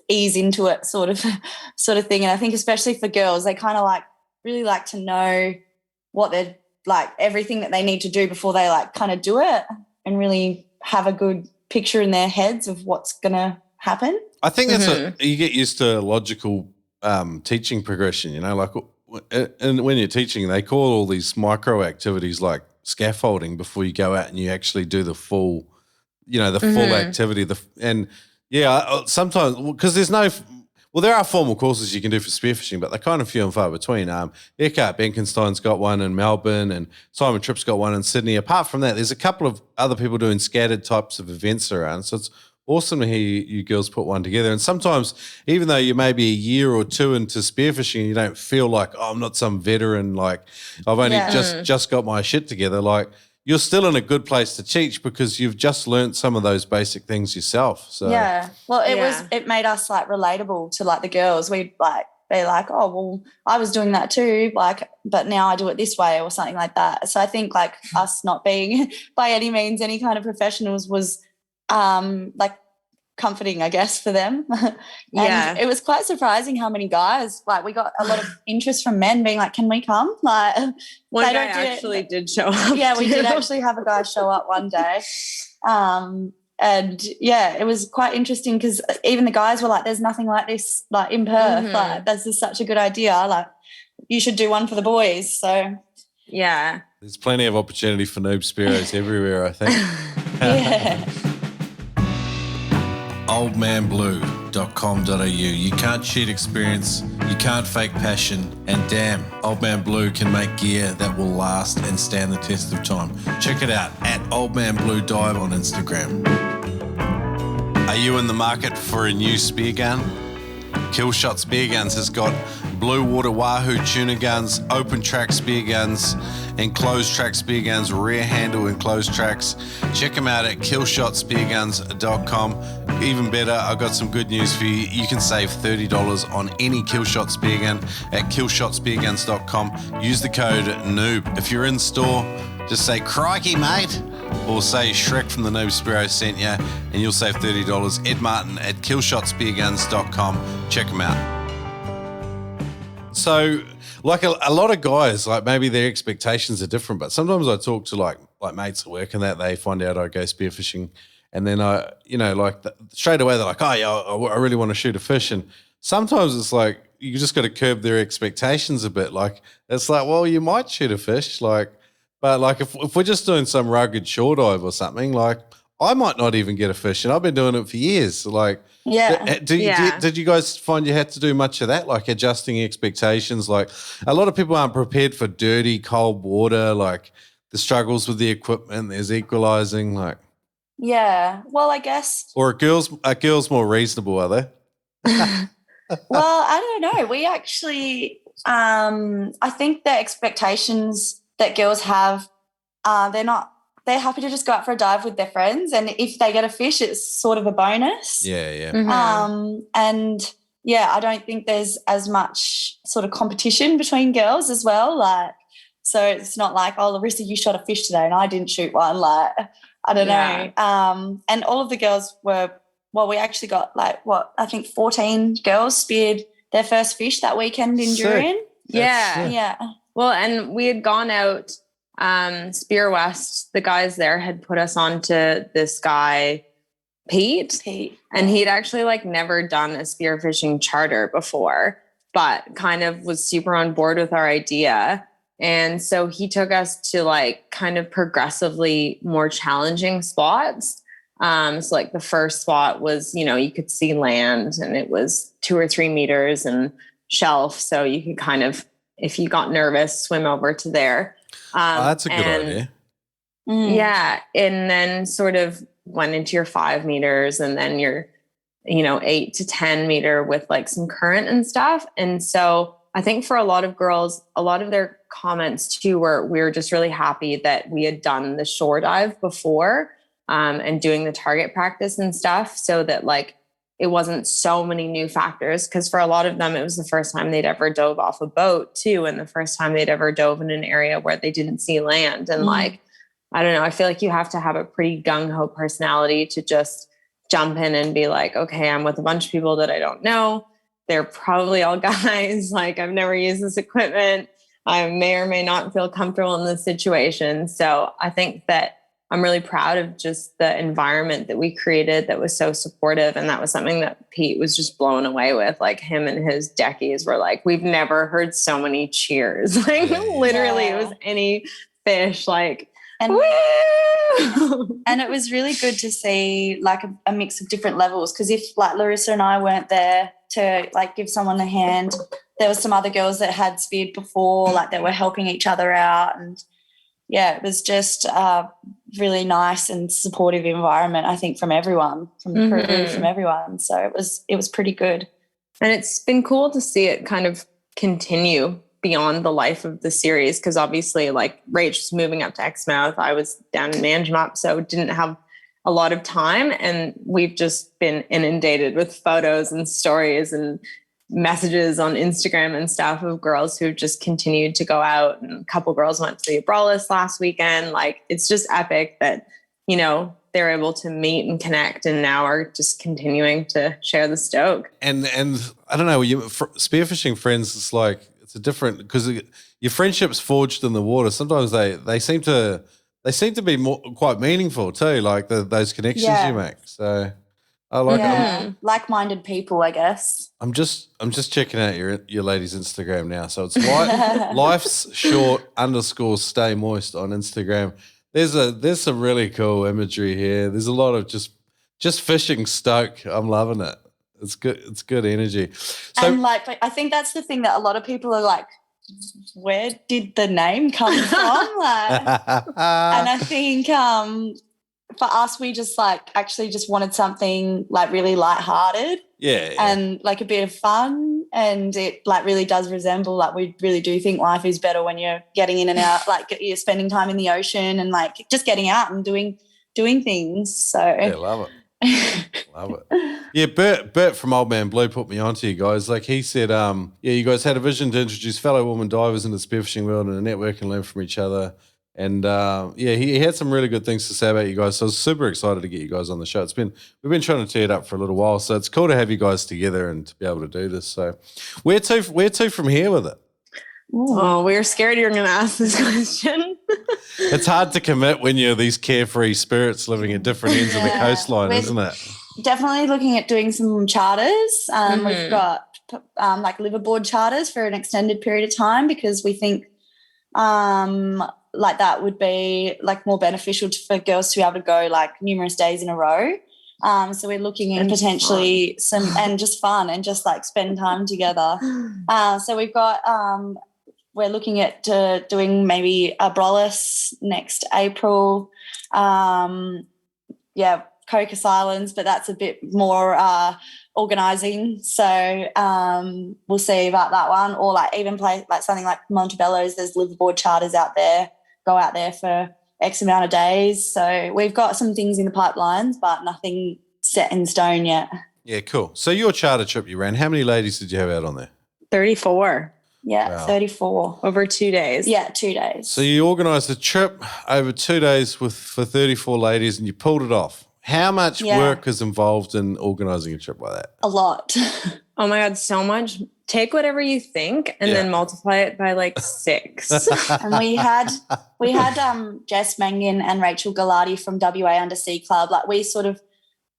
ease into it sort of thing. And I think especially for girls, they kind of like really like to know what they're like, everything that they need to do before they like kind of do it, and really have a good picture in their heads of what's going to happen. I think that's you get used to logical teaching progression, like, and when you're teaching, they call all these micro activities like scaffolding before you go out and you actually do the full, full activity. Sometimes because there are formal courses you can do for spearfishing, but they're kind of few and far between. Eckhart Benkenstein's got one in Melbourne, and Simon Tripp's got one in Sydney. Apart from that, there's a couple of other people doing scattered types of events around. So it's awesome to hear you girls put one together. And sometimes, even though you may be a year or two into spearfishing, you don't feel like, oh, I'm not some veteran, like I've only just got my shit together. Like you're still in a good place to teach because you've just learned some of those basic things yourself. So well, it made us like relatable to like the girls. We'd like be like, oh, well, I was doing that too, like, but now I do it this way or something like that. So I think like us not being by any means any kind of professionals was like comforting, I guess, for them. And it was quite surprising how many guys, like we got a lot of interest from men being like, can we come? Like one guy actually did show up. Yeah, we did actually have a guy show up one day. And yeah, it was quite interesting because even the guys were like, there's nothing like this like in Perth. Like this is such a good idea. Like you should do one for the boys. So yeah. There's plenty of opportunity for noob spearos everywhere, I think. Yeah. oldmanblue.com.au. You can't cheat experience, you can't fake passion, and damn, Old Man Blue can make gear that will last and stand the test of time. Check it out at Old Man Blue Dive on Instagram. Are you in the market for a new spear gun? Killshot Spear Guns has got blue water wahoo tuna guns, open track spear guns, and closed track spear guns, rear handle and closed tracks. Check them out at killshotspearguns.com. Even better, I've got some good news for you. You can save $30 on any Killshot Spear Gun at killshotspearguns.com. Use the code NOOB. If you're in store, just say, crikey, mate, or say Shrek from the Noob Spearo sent you, and you'll save $30. Ed Martin at killshotspearguns.com. Check them out. So, like a lot of guys, like maybe their expectations are different, but sometimes I talk to like mates at work and that they find out I go spearfishing, and then I, straight away they're like, oh yeah, I really want to shoot a fish, and sometimes it's like you just got to curb their expectations a bit. Like it's like, well, you might shoot a fish, like, but like if we're just doing some rugged shore dive or something, like I might not even get a fish, and I've been doing it for years. Like, did you guys find you had to do much of that, like adjusting expectations? Like a lot of people aren't prepared for dirty, cold water, like the struggles with the equipment, there's equalizing, like. Yeah, well, I guess. Or are girls more reasonable, are they? Well, I don't know. We actually, I think the expectations that girls have, they're happy to just go out for a dive with their friends, and if they get a fish, it's sort of a bonus. Yeah. Mm-hmm. And yeah, I don't think there's as much sort of competition between girls as well. Like, so it's not like, oh, Larissa, you shot a fish today and I didn't shoot one. Like, I don't know. And all of the girls we actually got I think 14 girls speared their first fish that weekend in Durin. Yeah. Well, and we had gone out, Spear West, the guys there had put us on to this guy, Pete. And he'd actually never done a spearfishing charter before, but kind of was super on board with our idea. And so he took us to kind of progressively more challenging spots. So the first spot was, you could see land and it was 2 or 3 meters and shelf. So you could kind of, if you got nervous, swim over to there. That's a good idea. Yeah. And then sort of went into your 5 meters and then your, 8 to 10 meter with some current and stuff. And so I think for a lot of girls, a lot of their comments too were, we were just really happy that we had done the shore dive before, and doing the target practice and stuff, so that it wasn't so many new factors. Because for a lot of them, it was the first time they'd ever dove off a boat too, and the first time they'd ever dove in an area where they didn't see land. And I don't know, I feel like you have to have a pretty gung-ho personality to just jump in and be like, okay, I'm with a bunch of people that I don't know. They're probably all guys. I've never used this equipment. I may or may not feel comfortable in this situation. So I think that I'm really proud of just the environment that we created that was so supportive. And that was something that Pete was just blown away with. Him and his deckies were we've never heard so many cheers. Literally it was any fish, and, woo! And it was really good to see a mix of different levels. Because if Larissa and I weren't there to give someone a hand, there were some other girls that had speared before, that were helping each other out. And it was just a really nice and supportive environment, I think, from everyone, from the crew, from everyone. So it was pretty good. And it's been cool to see it kind of continue beyond the life of the series, because obviously like Rach was moving up to Exmouth. I was down in Manjimup, so didn't have a lot of time. And we've just been inundated with photos and stories and messages on Instagram and stuff of girls who've just continued to go out. And a couple girls went to the Abrolhos last weekend. Like, it's just epic that, you know, they're able to meet and connect, and now are just continuing to share the stoke. And I don't know, spearfishing friends, it's like, it's a different, because your friendships forged in the water. Sometimes they seem to be quite meaningful too, like those connections you make. So I like like-minded people, I guess. I'm just checking out your ladies' Instagram now. So it's life's short _stay moist on Instagram. There's some really cool imagery here. There's a lot of just fishing stoke. I'm loving it. It's good. It's good energy. So, and like, I think that's the thing that a lot of people are like, where did the name come from? Like, and I think for us, we just like actually just wanted something like really lighthearted. Yeah. And like a bit of fun, and it like really does resemble, like we really do think life is better when you're getting in and out, like you're spending time in the ocean and like just getting out and doing things. So yeah, love it. Love it. Yeah, Bert from Old Man Blue put me onto you guys. Like he said, you guys had a vision to introduce fellow women divers in the spearfishing world and network and learn from each other. And he had some really good things to say about you guys. So I was super excited to get you guys on the show. We've been trying to tee it up for a little while, so it's cool to have you guys together and to be able to do this. So where to from here with it? Oh, we were scared you were going to ask this question. It's hard to commit when you're these carefree spirits living at different ends of the coastline, isn't it? Definitely looking at doing some charters. We've got like liveaboard charters for an extended period of time, because we think like that would be like more beneficial for girls to be able to go like numerous days in a row. So we're looking at potentially and just fun and just like spend time together. So we've got we're looking at doing maybe Abrolhos next April. Cocos Islands, but that's a bit more organising. So we'll see about that one, or like even play like something like Montebello's. There's liveaboard charters out there. Go out there for X amount of days. So we've got some things in the pipelines, but nothing set in stone yet. Yeah, cool. So your charter trip you ran, how many ladies did you have out on there? 34. Yeah, wow. 34. Over 2 days. Yeah, 2 days. So you organised a trip over 2 days for 34 ladies and you pulled it off. How much work is involved in organising a trip like that? A lot. Oh my God, so much. Take whatever you think and then multiply it by like 6. And we had Jess Mangan and Rachel Galati from WA Undersea Club. Like we sort of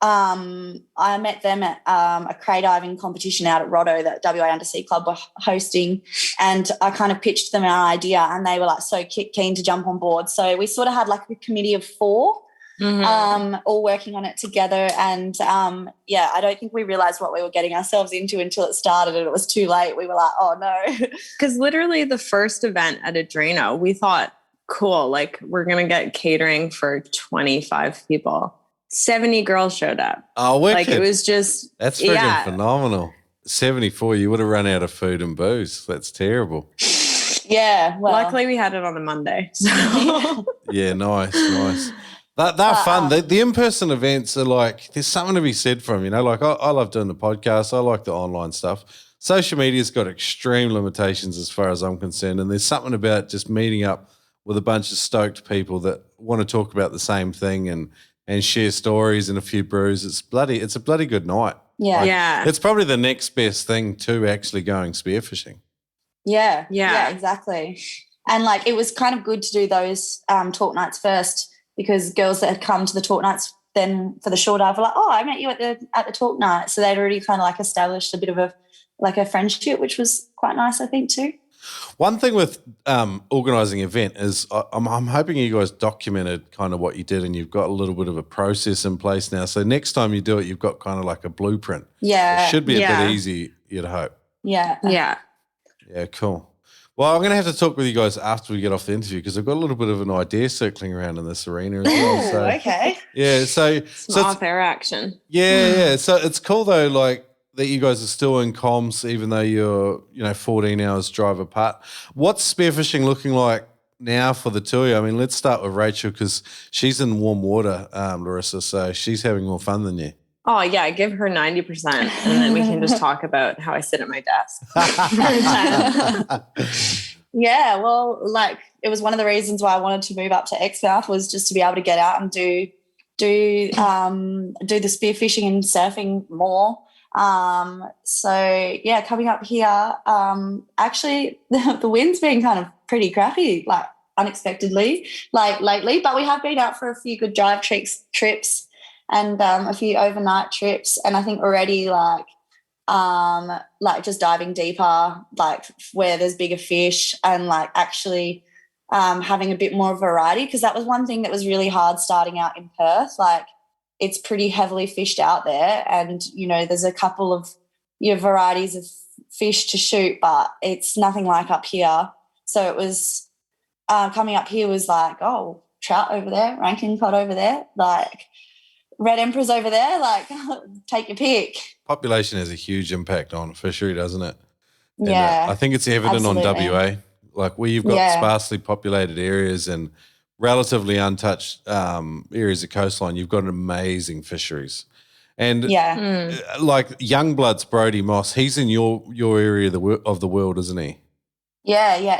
I met them at a cray diving competition out at Rotto that WA Undersea Club were hosting, and I kind of pitched them our idea and they were like so keen to jump on board. So we sort of had like a committee of 4 all working on it together, and I don't think we realised what we were getting ourselves into until it started and it was too late. We were like, oh no. Because literally the first event at Adreno, we thought, cool, like we're going to get catering for 25 people. 70 girls showed up. Oh, wicked. Like it was just... That's freaking phenomenal. 74, you would have run out of food and booze. That's terrible. Yeah. Well. Luckily we had it on a Monday. So. Yeah, nice. They're fun. The in-person events are like, there's something to be said for them, you know, like I love doing the podcast. I like the online stuff. Social media's got extreme limitations as far as I'm concerned, and there's something about just meeting up with a bunch of stoked people that want to talk about the same thing and share stories and a few brews. It's a bloody good night. Yeah. Like, it's probably the next best thing to actually going spearfishing. Yeah, exactly. And like it was kind of good to do those talk nights first, because girls that had come to the talk nights then for the shore dive were like, oh, I met you at the talk night. So they'd already kind of like established a bit of a friendship, which was quite nice, I think, too. One thing with organising an event is I'm hoping you guys documented kind of what you did and you've got a little bit of a process in place now. So next time you do it, you've got kind of like a blueprint. Yeah. It should be a bit easy, you'd hope. Yeah. Yeah. Yeah, cool. Well, I'm going to have to talk with you guys after we get off the interview because I've got a little bit of an idea circling around in this arena as well. Oh, So, okay. yeah, Some off-air action. Yeah. So it's cool though, like that you guys are still in comms, even though you're 14 hours drive apart. What's spearfishing looking like now for the two of you? I mean, let's start with Rachel because she's in warm water, Larissa, so she's having more fun than you. Oh, yeah, give her 90%, and then we can just talk about how I sit at my desk. Yeah, well, like it was one of the reasons why I wanted to move up to Exmouth was just to be able to get out and do the spearfishing and surfing more. So yeah, coming up here, actually the wind's been kind of pretty crappy, like unexpectedly, like lately. But we have been out for a few good drive trips and a few overnight trips, and I think already like just diving deeper, like where there's bigger fish and like actually having a bit more variety, because that was one thing that was really hard starting out in Perth. Like it's pretty heavily fished out there and, there's a couple of varieties of fish to shoot, but it's nothing like up here. So it was coming up here was like, oh, trout over there, ranking cod over there, like red emperors over there, like take your pick. Population has a huge impact on fishery, doesn't it? And, yeah. I think it's evident absolutely. on WA, like where you've got sparsely populated areas and relatively untouched areas of coastline, you've got amazing fisheries. And like Youngblood's Brody Moss, he's in your area of the world, isn't he? Yeah.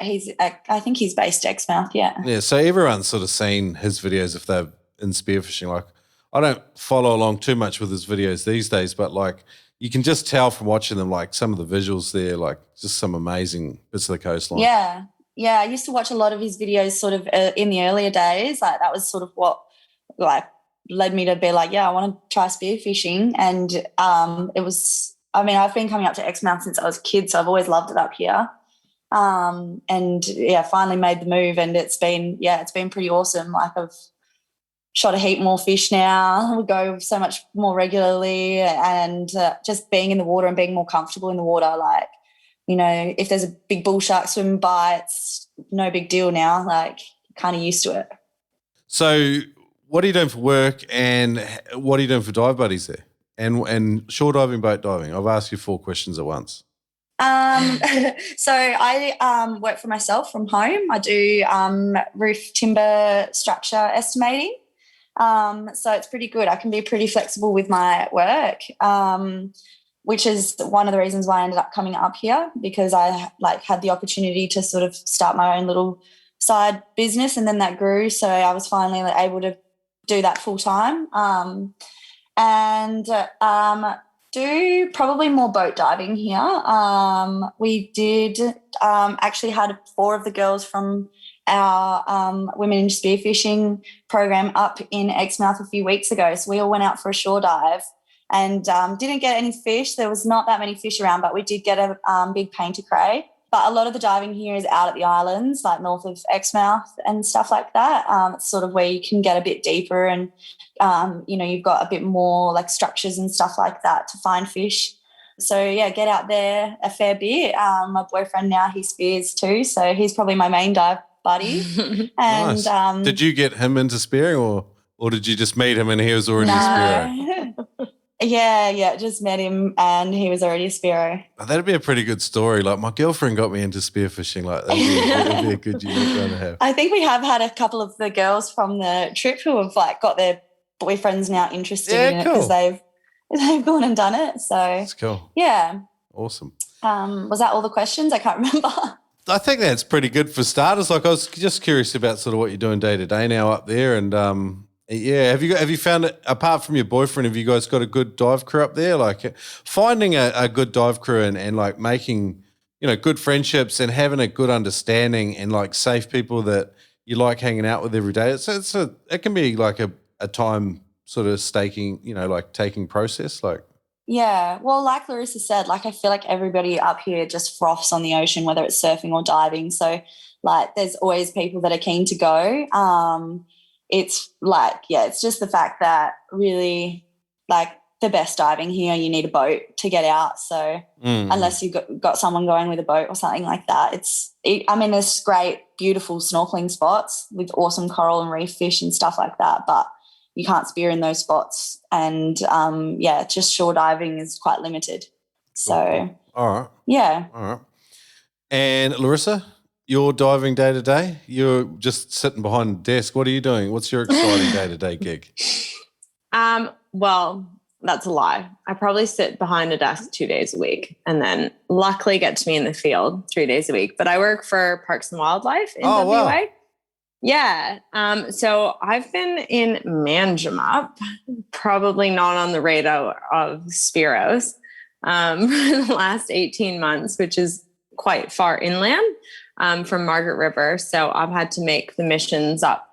I think he's based Exmouth, yeah. Yeah, so everyone's sort of seen his videos if they're in spearfishing. Like I don't follow along too much with his videos these days, but like you can just tell from watching them, like some of the visuals there, like just some amazing bits of the coastline. Yeah. I used to watch a lot of his videos sort of in the earlier days. Like that was sort of what like led me to be like, yeah, I want to try spearfishing. And it was, I mean, I've been coming up to Exmouth since I was a kid, so I've always loved it up here. And yeah, finally made the move, and it's been pretty awesome. Like I've shot a heap more fish now. We go so much more regularly, and just being in the water and being more comfortable in the water. Like, if there's a big bull shark swimming by, it's no big deal now. Like, kind of used to it. So, what are you doing for work, and what are you doing for dive buddies there? And shore diving, boat diving. I've asked you 4 questions at once. So I work for myself from home. I do roof timber structure estimating. So it's pretty good. I can be pretty flexible with my work, which is one of the reasons why I ended up coming up here, because I had the opportunity to sort of start my own little side business, and then that grew. So I was finally able to do that full time. And do probably more boat diving here. We did actually had 4 of the girls from our Women in Spearfishing program up in Exmouth a few weeks ago. So we all went out for a shore dive and didn't get any fish. There was not that many fish around, but we did get a big painter cray. But a lot of the diving here is out at the islands, like north of Exmouth and stuff like that. It's sort of where you can get a bit deeper and, you've got a bit more like structures and stuff like that to find fish. So, yeah, get out there a fair bit. My boyfriend now, he spears too, so he's probably my main dive buddy. And nice. Did you get him into spearing or did you just meet him and he was already a spearer? Yeah, just met him and he was already a spearer. Oh, that'd be a pretty good story. Like my girlfriend got me into spearfishing. Like that'd be a good unique one to have. I think we have had a couple of the girls from the trip who have got their boyfriends now interested in it because they've gone and done it. So that's cool. Yeah. Awesome. Was that all the questions? I can't remember. I think that's pretty good for starters. Like I was just curious about sort of what you're doing day to day now up there, and yeah, have you found it, apart from your boyfriend, have you guys got a good dive crew up there? Like finding a good dive crew and like making good friendships and having a good understanding and like safe people that you like hanging out with every day. It can be like a time sort of taking process like. Yeah, well, like Larissa said, like I feel like everybody up here just froths on the ocean, whether it's surfing or diving. So like there's always people that are keen to go. It's like, yeah, it's just the fact that really like the best diving here, you need a boat to get out. So unless you've got someone going with a boat or something like that, there's great, beautiful snorkeling spots with awesome coral and reef fish and stuff like that, but you can't spear in those spots. And, just shore diving is quite limited. So, all right. Yeah. All right. And Larissa, your diving day to day, you're just sitting behind the desk. What are you doing? What's your exciting day to day gig? Well, that's a lie. I probably sit behind a desk 2 days a week and then luckily get to be in the field 3 days a week. But I work for Parks and Wildlife in WA. Wow. Yeah. So I've been in Manjimup, probably not on the radar of Spearos, for the last 18 months, which is quite far inland from Margaret River. So I've had to make the missions up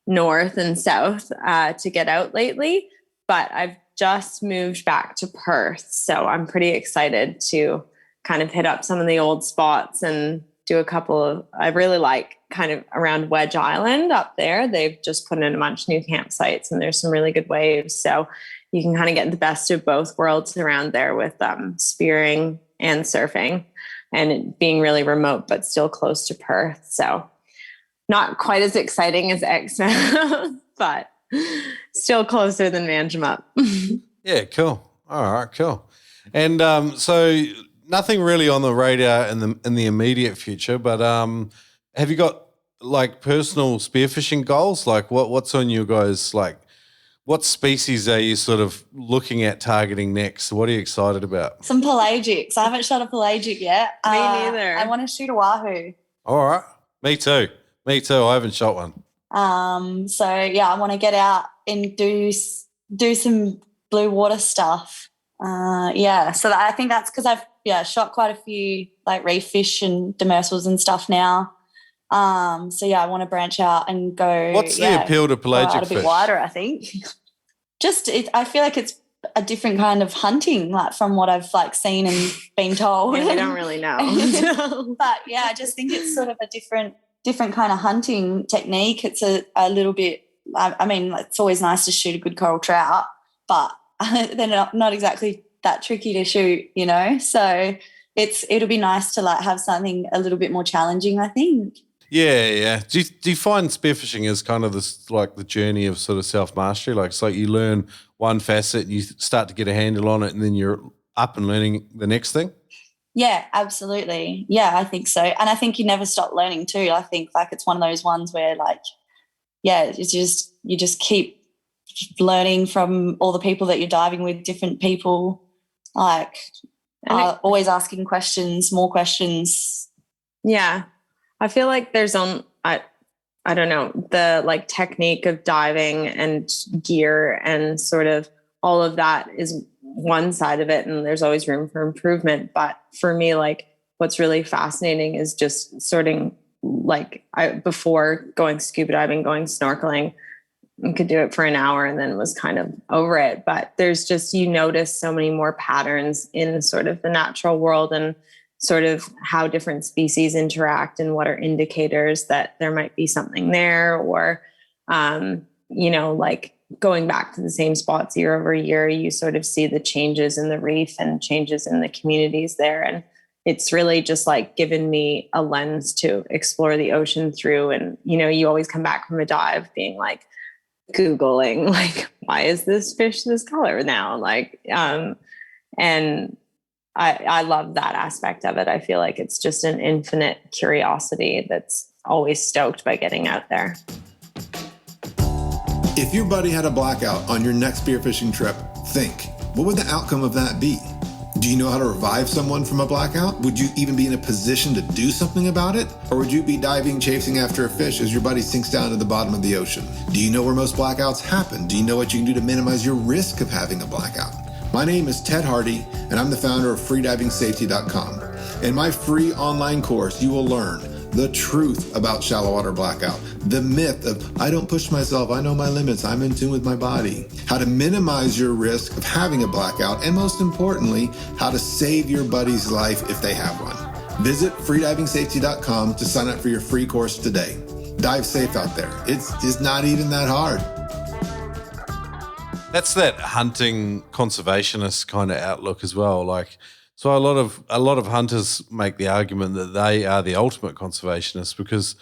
north and south to get out lately. But I've just moved back to Perth. So I'm pretty excited to kind of hit up some of the old spots and do a couple of, I really like kind of around Wedge Island up there. They've just put in a bunch of new campsites and there's some really good waves. So you can kind of get the best of both worlds around there with spearing and surfing and it being really remote, but still close to Perth. So not quite as exciting as Exmouth, but still closer than Manjimup. Yeah, cool. All right, cool. And so nothing really on the radar in the immediate future, but have you got like personal spearfishing goals? Like what's on you guys? Like what species are you sort of looking at targeting next? What are you excited about? Some pelagics. I haven't shot a pelagic yet. Me neither. I want to shoot a wahoo. All right. Me too. I haven't shot one. I want to get out and do some blue water stuff. So I think that's because I've shot quite a few like reef fish and demersals and stuff now. I want to branch out and go. What's the appeal to pelagic fish? A bit wider, I think. I feel like it's a different kind of hunting, like from what I've like seen and been told. Yeah, we don't really know. But yeah, I just think it's sort of a different kind of hunting technique. It's a little bit, I mean, it's always nice to shoot a good coral trout, but they're not exactly that tricky to shoot, you know? So it'll be nice to like have something a little bit more challenging, I think. Yeah. Do you find spearfishing is kind of this like the journey of sort of self-mastery? Like it's like you learn one facet and you start to get a handle on it and then you're up and learning the next thing? Yeah, absolutely. Yeah, I think so. And I think you never stop learning too. I think like it's one of those ones where like, yeah, you just keep learning from all the people that you're diving with, different people, like always asking questions, more questions. Yeah. I feel like there's I don't know, the like technique of diving and gear and sort of all of that is one side of it and there's always room for improvement. But for me, like what's really fascinating is just sorting, like before going scuba diving, going snorkeling, I could do it for an hour and then was kind of over it. But there's just, you notice so many more patterns in sort of the natural world and sort of how different species interact and what are indicators that there might be something there or, like going back to the same spots year over year, you sort of see the changes in the reef and changes in the communities there. And it's really just like given me a lens to explore the ocean through. And, you always come back from a dive being like, Googling, like, why is this fish this color now? Like, and I love that aspect of it. I feel like it's just an infinite curiosity that's always stoked by getting out there. If your buddy had a blackout on your next spearfishing trip, think, what would the outcome of that be? Do you know how to revive someone from a blackout? Would you even be in a position to do something about it? Or would you be diving, chasing after a fish as your buddy sinks down to the bottom of the ocean? Do you know where most blackouts happen? Do you know what you can do to minimize your risk of having a blackout? My name is Ted Hardy, and I'm the founder of freedivingsafety.com. In my free online course, you will learn the truth about shallow water blackout, the myth of I don't push myself, I know my limits, I'm in tune with my body, how to minimize your risk of having a blackout, and most importantly, how to save your buddy's life if they have one. Visit freedivingsafety.com to sign up for your free course today. Dive safe out there. It's just not even that hard. That's that hunting conservationist kind of outlook as well. Like, so a lot of hunters make the argument that they are the ultimate conservationists because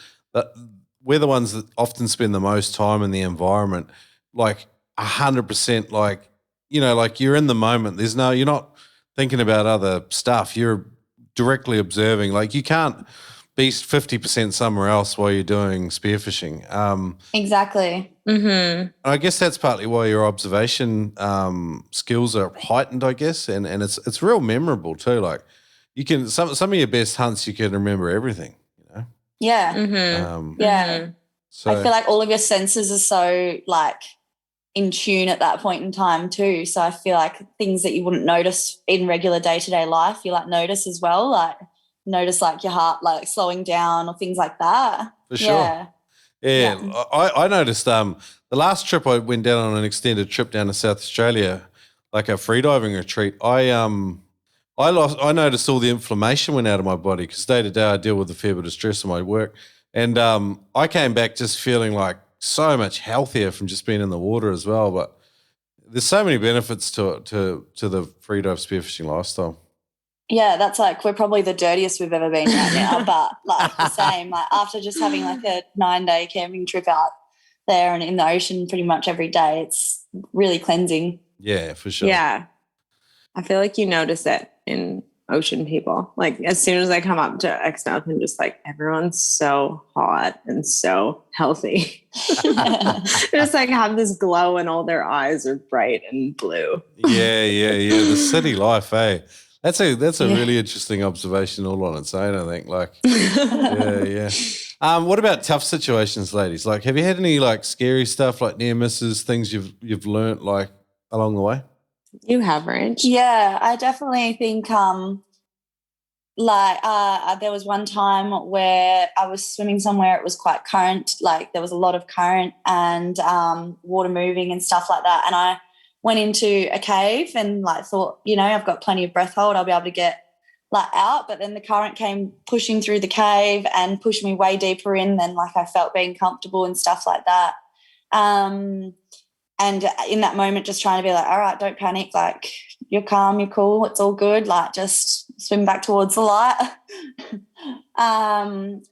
we're the ones that often spend the most time in the environment, like 100%. Like, like you're in the moment. You're not thinking about other stuff. You're directly observing. Like you can't be 50% somewhere else while you're doing spearfishing. Exactly. Mm-hmm. I guess that's partly why your observation skills are heightened, I guess, and it's real memorable too. Like you can some of your best hunts, you can remember everything. Yeah. Mm-hmm. Yeah. So I feel like all of your senses are so like in tune at that point in time too. So I feel like things that you wouldn't notice in regular day-to-day life, you like notice as well. Like notice like your heart like slowing down or things like that. for sure. Yeah. I noticed the last trip I went down on an extended trip down to South Australia, like a freediving retreat. I noticed all the inflammation went out of my body because day to day I deal with a fair bit of stress in my work, and I came back just feeling like so much healthier from just being in the water as well. But there's so many benefits to the freedive spearfishing lifestyle. Yeah, that's like we're probably the dirtiest we've ever been right now, but like the same. Like after just having like a 9-day camping trip out there and in the ocean pretty much every day, it's really cleansing. Yeah, for sure. Yeah. I feel like you notice it in ocean people. Like as soon as I come up to Exmouth and just like everyone's so hot and so healthy. Just like have this glow and all their eyes are bright and blue. Yeah. The city life, eh? That's a really interesting observation all on its own, I think. Like, yeah. What about tough situations, ladies? Like, have you had any like scary stuff, like near misses, things you've learnt like along the way? You have, Rach. Yeah, I definitely think there was one time where I was swimming somewhere, it was quite current, like there was a lot of current and water moving and stuff like that. And I went into a cave and like thought, I've got plenty of breath hold, I'll be able to get like out. But then the current came pushing through the cave and pushed me way deeper in than like I felt being comfortable and stuff like that. And in that moment, just trying to be like, all right, don't panic. Like you're calm, you're cool. It's all good. Like just swim back towards the light.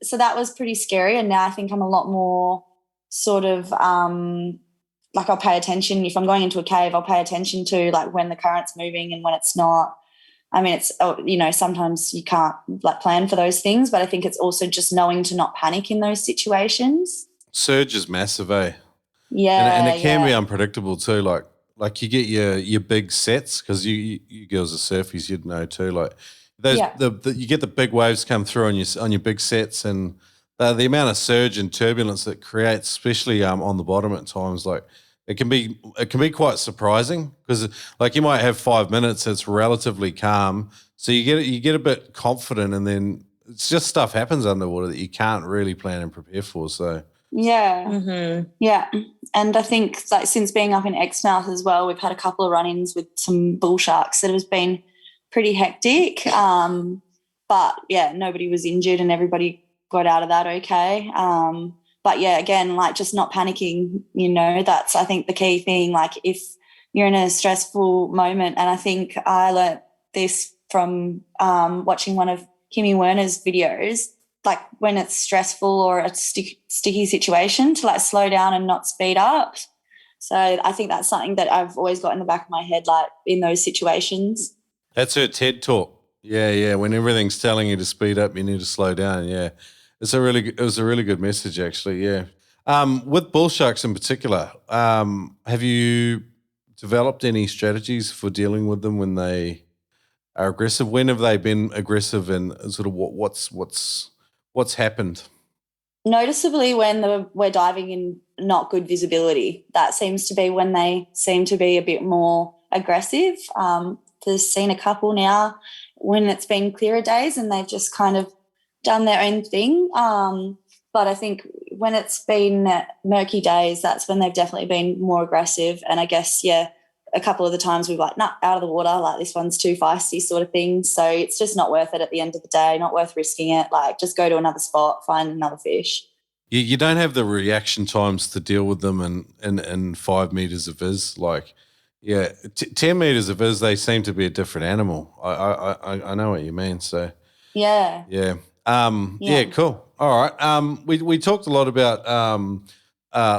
So that was pretty scary. And now I think I'm a lot more sort of like I'll pay attention. If I'm going into a cave, I'll pay attention to like when the current's moving and when it's not. I mean, it's, sometimes you can't like plan for those things, but I think it's also just knowing to not panic in those situations. Surge is massive, eh? Yeah. And it can be unpredictable too. Like you get your big sets because you girls are surfies, you'd know too. Like those you get the big waves come through on your big sets, and the amount of surge and turbulence that creates, especially on the bottom at times, like it can be quite surprising because like you might have 5 minutes that's relatively calm, so you get a bit confident, and then it's just stuff happens underwater that you can't really plan and prepare for. So. Yeah. Mm-hmm. Yeah. And I think like since being up in Exmouth as well, we've had a couple of run-ins with some bull sharks that has been pretty hectic. But yeah, nobody was injured and everybody got out of that okay. But yeah, again, like just not panicking, that's I think the key thing. Like if you're in a stressful moment, and I think I learnt this from watching one of Kimmy Werner's videos, like when it's stressful or a sticky situation, to like slow down and not speed up. So I think that's something that I've always got in the back of my head, like in those situations. That's her TED talk. Yeah. When everything's telling you to speed up, you need to slow down. Yeah. It was a really good message actually. Yeah. With bull sharks in particular, have you developed any strategies for dealing with them when they are aggressive? When have they been aggressive, and sort of what's happened? Noticeably when we're diving in not good visibility, that seems to be when they seem to be a bit more aggressive. There's seen a couple now when it's been clearer days and they've just kind of done their own thing. But I think when it's been murky days, that's when they've definitely been more aggressive. And I guess, a couple of the times we've like, out of the water, like this one's too feisty sort of thing. So it's just not worth it at the end of the day, not worth risking it. Like just go to another spot, find another fish. You don't have the reaction times to deal with them in 5 meters of viz. Like Yeah, 10 meters of is, they seem to be a different animal. I know what you mean. So Yeah. yeah. Yeah, cool. All right. We talked a lot about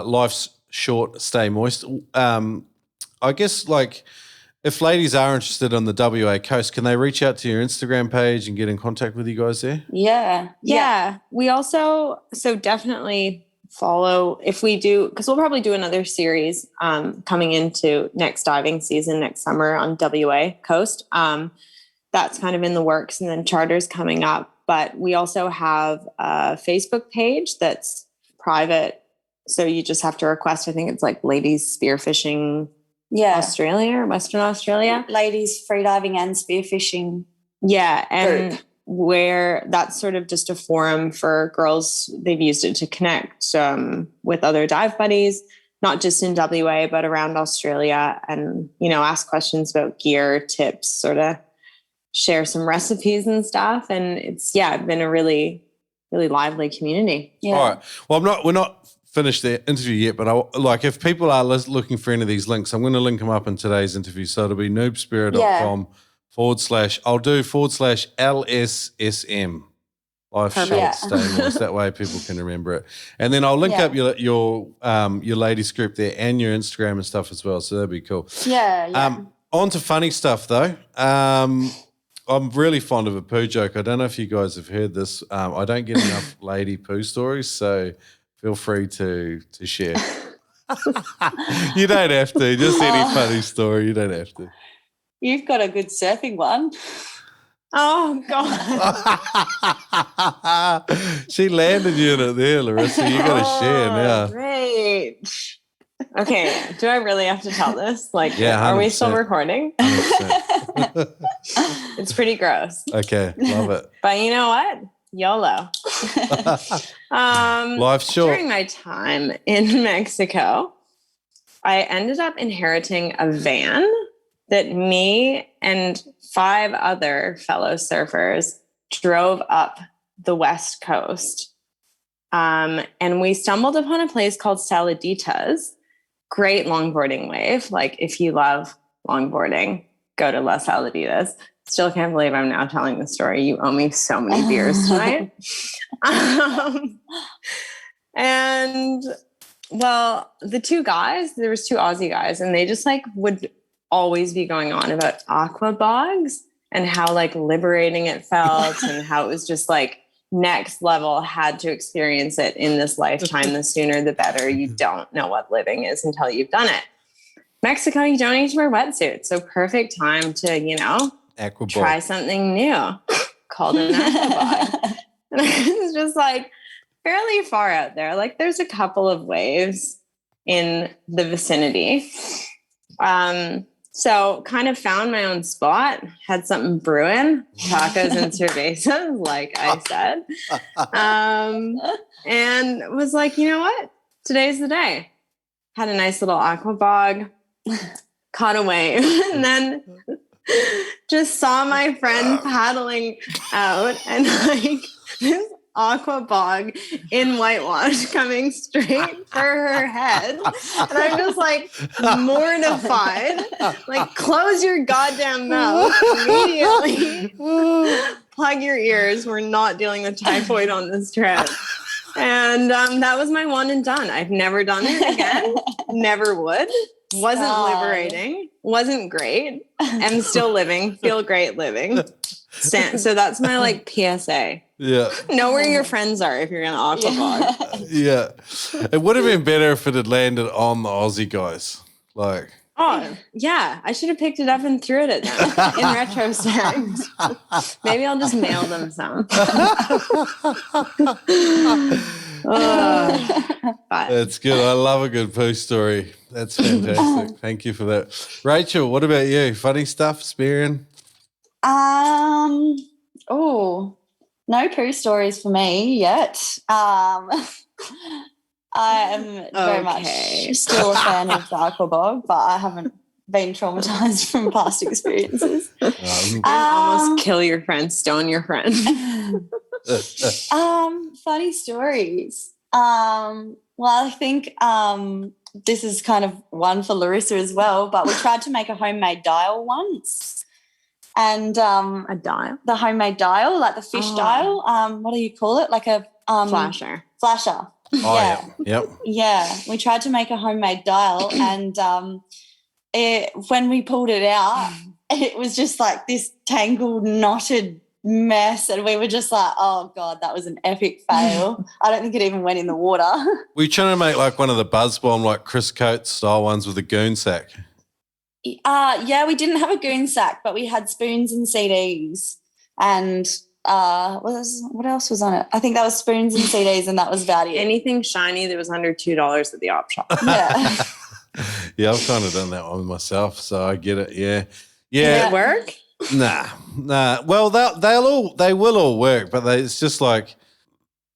life's short, stay moist. I guess like if ladies are interested on the WA coast, can they reach out to your Instagram page and get in contact with you guys there? Yeah. We also, so definitely follow if we do, because we'll probably do another series coming into next diving season next summer on WA coast. That's kind of in the works, and then charters coming up. But we also have a Facebook page that's private. So you just have to request, I think it's like Ladies Spearfishing Australia or Western Australia. Ladies freediving and spearfishing. Yeah. And group. where that's sort of just a forum for girls. They've used it to connect with other dive buddies, not just in WA, but around Australia, and, you know, ask questions about gear, tips, sort of share some recipes and stuff. And it's, been a really, really lively community. Yeah. All right. Well, we're not finished the interview yet, but if people are looking for any of these links, I'm going to link them up in today's interview. So it'll be noobspirit.com I'll do /LSSM. Life short, stay moist. That way people can remember it. And then I'll link up your ladies group there and your Instagram and stuff as well. So that'd be cool. Yeah. On to funny stuff though. I'm really fond of a poo joke. I don't know if you guys have heard this. I don't get enough lady poo stories, so feel free to share. You don't have to. Just any funny story. You don't have to. You've got a good surfing one. Oh, God. She landed you in it there, Larissa. You got to share now. Great. Okay. Do I really have to tell this? Are we still 100%. recording? 100%. It's pretty gross. Okay. Love it. But you know what? YOLO. Life's short. During my time in Mexico, I ended up inheriting a van that me and 5 other fellow surfers drove up the West Coast. And we stumbled upon a place called Saladitas. Great longboarding wave. Like, if you love longboarding, go to Las Saladitas. Still can't believe I'm now telling the story. You owe me so many beers tonight. The 2 guys, there was 2 Aussie guys, and they just would always be going on about aqua bogs and how liberating it felt and how it was just next level, had to experience it in this lifetime. The sooner the better. You don't know what living is until you've done it. Mexico, you don't need to wear wetsuits. So perfect time to, Aqua try bog. something new called an aqua bog. And it's just fairly far out there. There's a couple of waves in the vicinity. So kind of found my own spot, had something brewing, tacos and cervezas, like I said. And was you know what? Today's the day. Had a nice little aqua bog, caught a wave, and then just saw my friend paddling out, and this aqua bog in whitewash coming straight for her head. And I'm just mortified. Close your goddamn mouth immediately. Plug your ears. We're not dealing with typhoid on this trip. And that was my one and done. I've never done it again. Never would. Wasn't liberating. Wasn't great. I'm still living. Feel great living. So that's my PSA. Yeah. Know where your friends are if you're going to aqua bog. Yeah. It would have been better if it had landed on the Aussie guys. Oh, yeah. I should have picked it up and threw it at them in retrospect. Maybe I'll just mail them some. But That's good. I love a good poo story. That's fantastic. Thank you for that. Rachel, what about you? Funny stuff, spearing? No poo stories for me yet. I am very much still a fan of the aqua bog, but I haven't been traumatized from past experiences. almost kill your friend, stone your friend. Funny stories. Well, I think this is kind of one for Larissa as well, but we tried to make a homemade dial once. And A dial? the homemade dial, like the fish dial, what do you call it? Like a Flasher. Flasher. Oh, Yeah. Yep. Yeah, we tried to make a homemade dial, and when we pulled it out, it was just like this tangled, knotted mess, and we were just like, oh God, that was an epic fail. I don't think it even went in the water. Were you trying to make like one of the Buzz Bomb, like Chris Coates style ones with a goon sack? Yeah, we didn't have a goon sack, but we had spoons and CDs, and what else was on it? I think that was spoons and CDs, and that was about it. Anything shiny that was under $2 at the op shop. Yeah. Yeah, I've kind of done that one myself, so I get it. Yeah. Did Yeah. it work? Nah. Well, they will all work, but it's just like,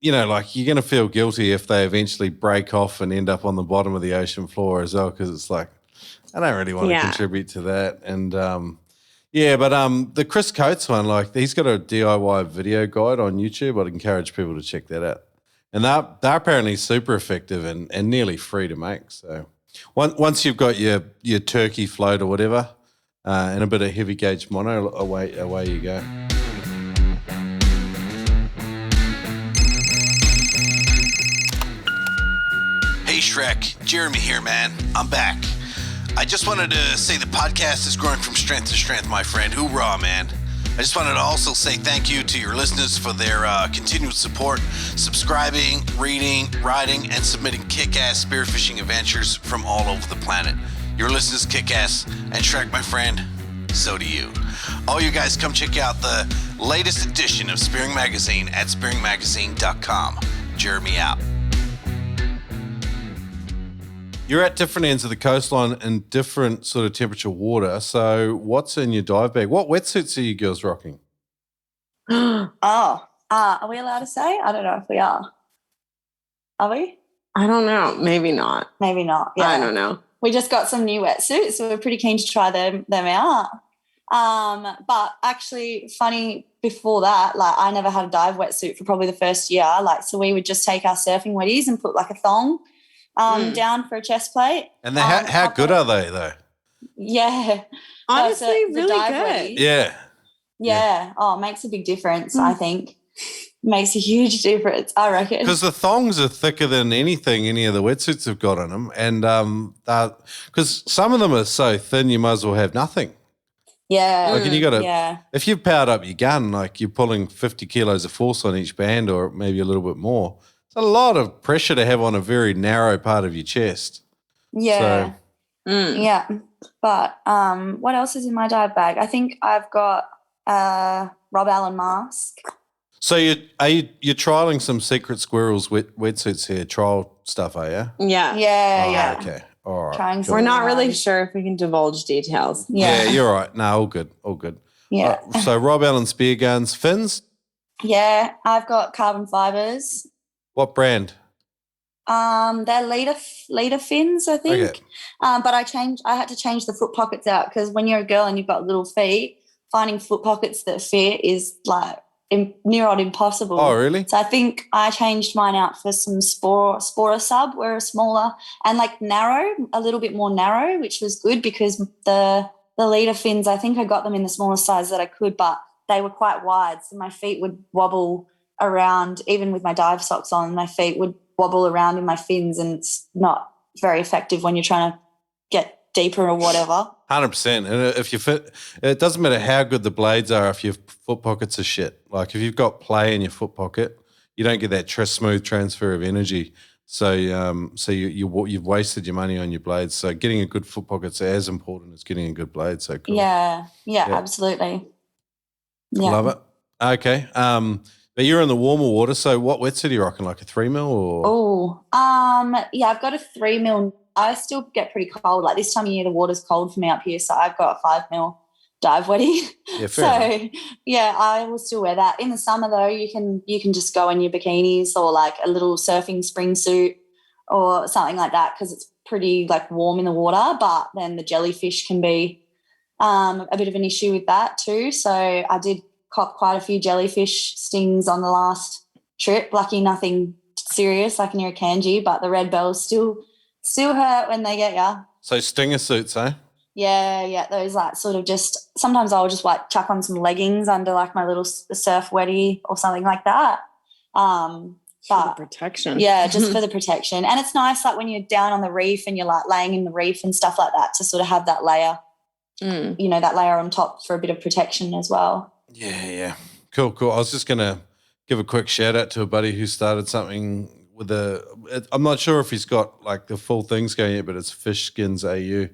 like you're going to feel guilty if they eventually break off and end up on the bottom of the ocean floor as well, because it's like, I don't really want to contribute to that. And but the Chris Coates one, like he's got a DIY video guide on YouTube. I'd encourage people to check that out. And they're apparently super effective and nearly free to make. So once you've got your turkey float or whatever, and a bit of heavy gauge mono, away you go. Hey Shrek, Jeremy here, man. I'm back. I just wanted to say the podcast is growing from strength to strength, my friend. Hoorah, man. I just wanted to also say thank you to your listeners for their continued support, subscribing, reading, writing, and submitting kick-ass spearfishing adventures from all over the planet. Your listeners kick ass, and Shrek, my friend, so do you. All you guys come check out the latest edition of Spearing Magazine at spearingmagazine.com. Jeremy out. You're at different ends of the coastline and different sort of temperature water. So what's in your dive bag? What wetsuits are you girls rocking? Are we allowed to say? I don't know if we are. Are we? I don't know. Maybe not. Maybe not. Yeah. I don't know. We just got some new wetsuits, so we're pretty keen to try them out. But actually, funny, before that, like I never had a dive wetsuit for probably the first year. Like, so we would just take our surfing weddies and put like a thong down for a chest plate. And how good are they though? Yeah. Honestly, the really dive good. weddies. Yeah. Yeah. Oh, it makes a big difference, I think. Makes a huge difference, I reckon. Because the thongs are thicker than anything any of the wetsuits have got on them. And because some of them are so thin, you might as well have nothing. Yeah. Like, and you got to, yeah. if you've powered up your gun, like you're pulling 50 kilos of force on each band or maybe a little bit more, it's a lot of pressure to have on a very narrow part of your chest. Yeah. So, Yeah. But what else is in my dive bag? I think I've got a Rob Allen mask. So you're trialing some Secret Squirrels wetsuits here, trial stuff, are you? Yeah. Yeah. Okay. All right. Trying cool. We're not really sure if we can divulge details. Yeah, you're right. No, all good. Yeah. So Rob Allen spear guns, fins? Yeah, I've got carbon fibers. What brand? They're leader fins, I think. Okay. But I had to change the foot pockets out because when you're a girl and you've got little feet, finding foot pockets that fit is like near on impossible. Oh, really? So I think I changed mine out for some Spora sub, where a smaller and like narrow, a little bit more narrow, which was good because the leader fins, I think I got them in the smallest size that I could, but they were quite wide, so my feet would wobble around. Even with my dive socks on, my feet would wobble around in my fins, and it's not very effective when you're trying to get deeper or whatever. 100%. And if you fit, it doesn't matter how good the blades are if your foot pockets are shit. Like if you've got play in your foot pocket, you don't get that smooth transfer of energy. So you've wasted your money on your blades. So getting a good foot pocket's as important as getting a good blade. So cool. Yeah, absolutely. Yeah. Love it. Okay. But you're in the warmer water. So what wetsuit are you rocking? Like a 3mm or? Yeah, I've got a 3mm. I still get pretty cold. Like this time of year, the water's cold for me up here, so I've got a 5mm dive weddy. Yeah, fair enough. Yeah, I will still wear that. In the summer though, you can just go in your bikinis or like a little surfing spring suit or something like that because it's pretty like warm in the water. But then the jellyfish can be a bit of an issue with that too. So I did cop quite a few jellyfish stings on the last trip. Lucky nothing serious, like near a kanji, but the red bells still hurt when they get ya. So stinger suits, eh? Yeah, those like sort of just sometimes I'll just like chuck on some leggings under like my little surf weddy or something like that. For But the protection. yeah, just for the protection. And it's nice like when you're down on the reef and you're like laying in the reef and stuff like that to sort of have that layer, that layer on top for a bit of protection as well. Yeah. Cool. I was just going to give a quick shout out to a buddy who started something with I'm not sure if he's got like the full things going yet, but it's Fish Skins AU.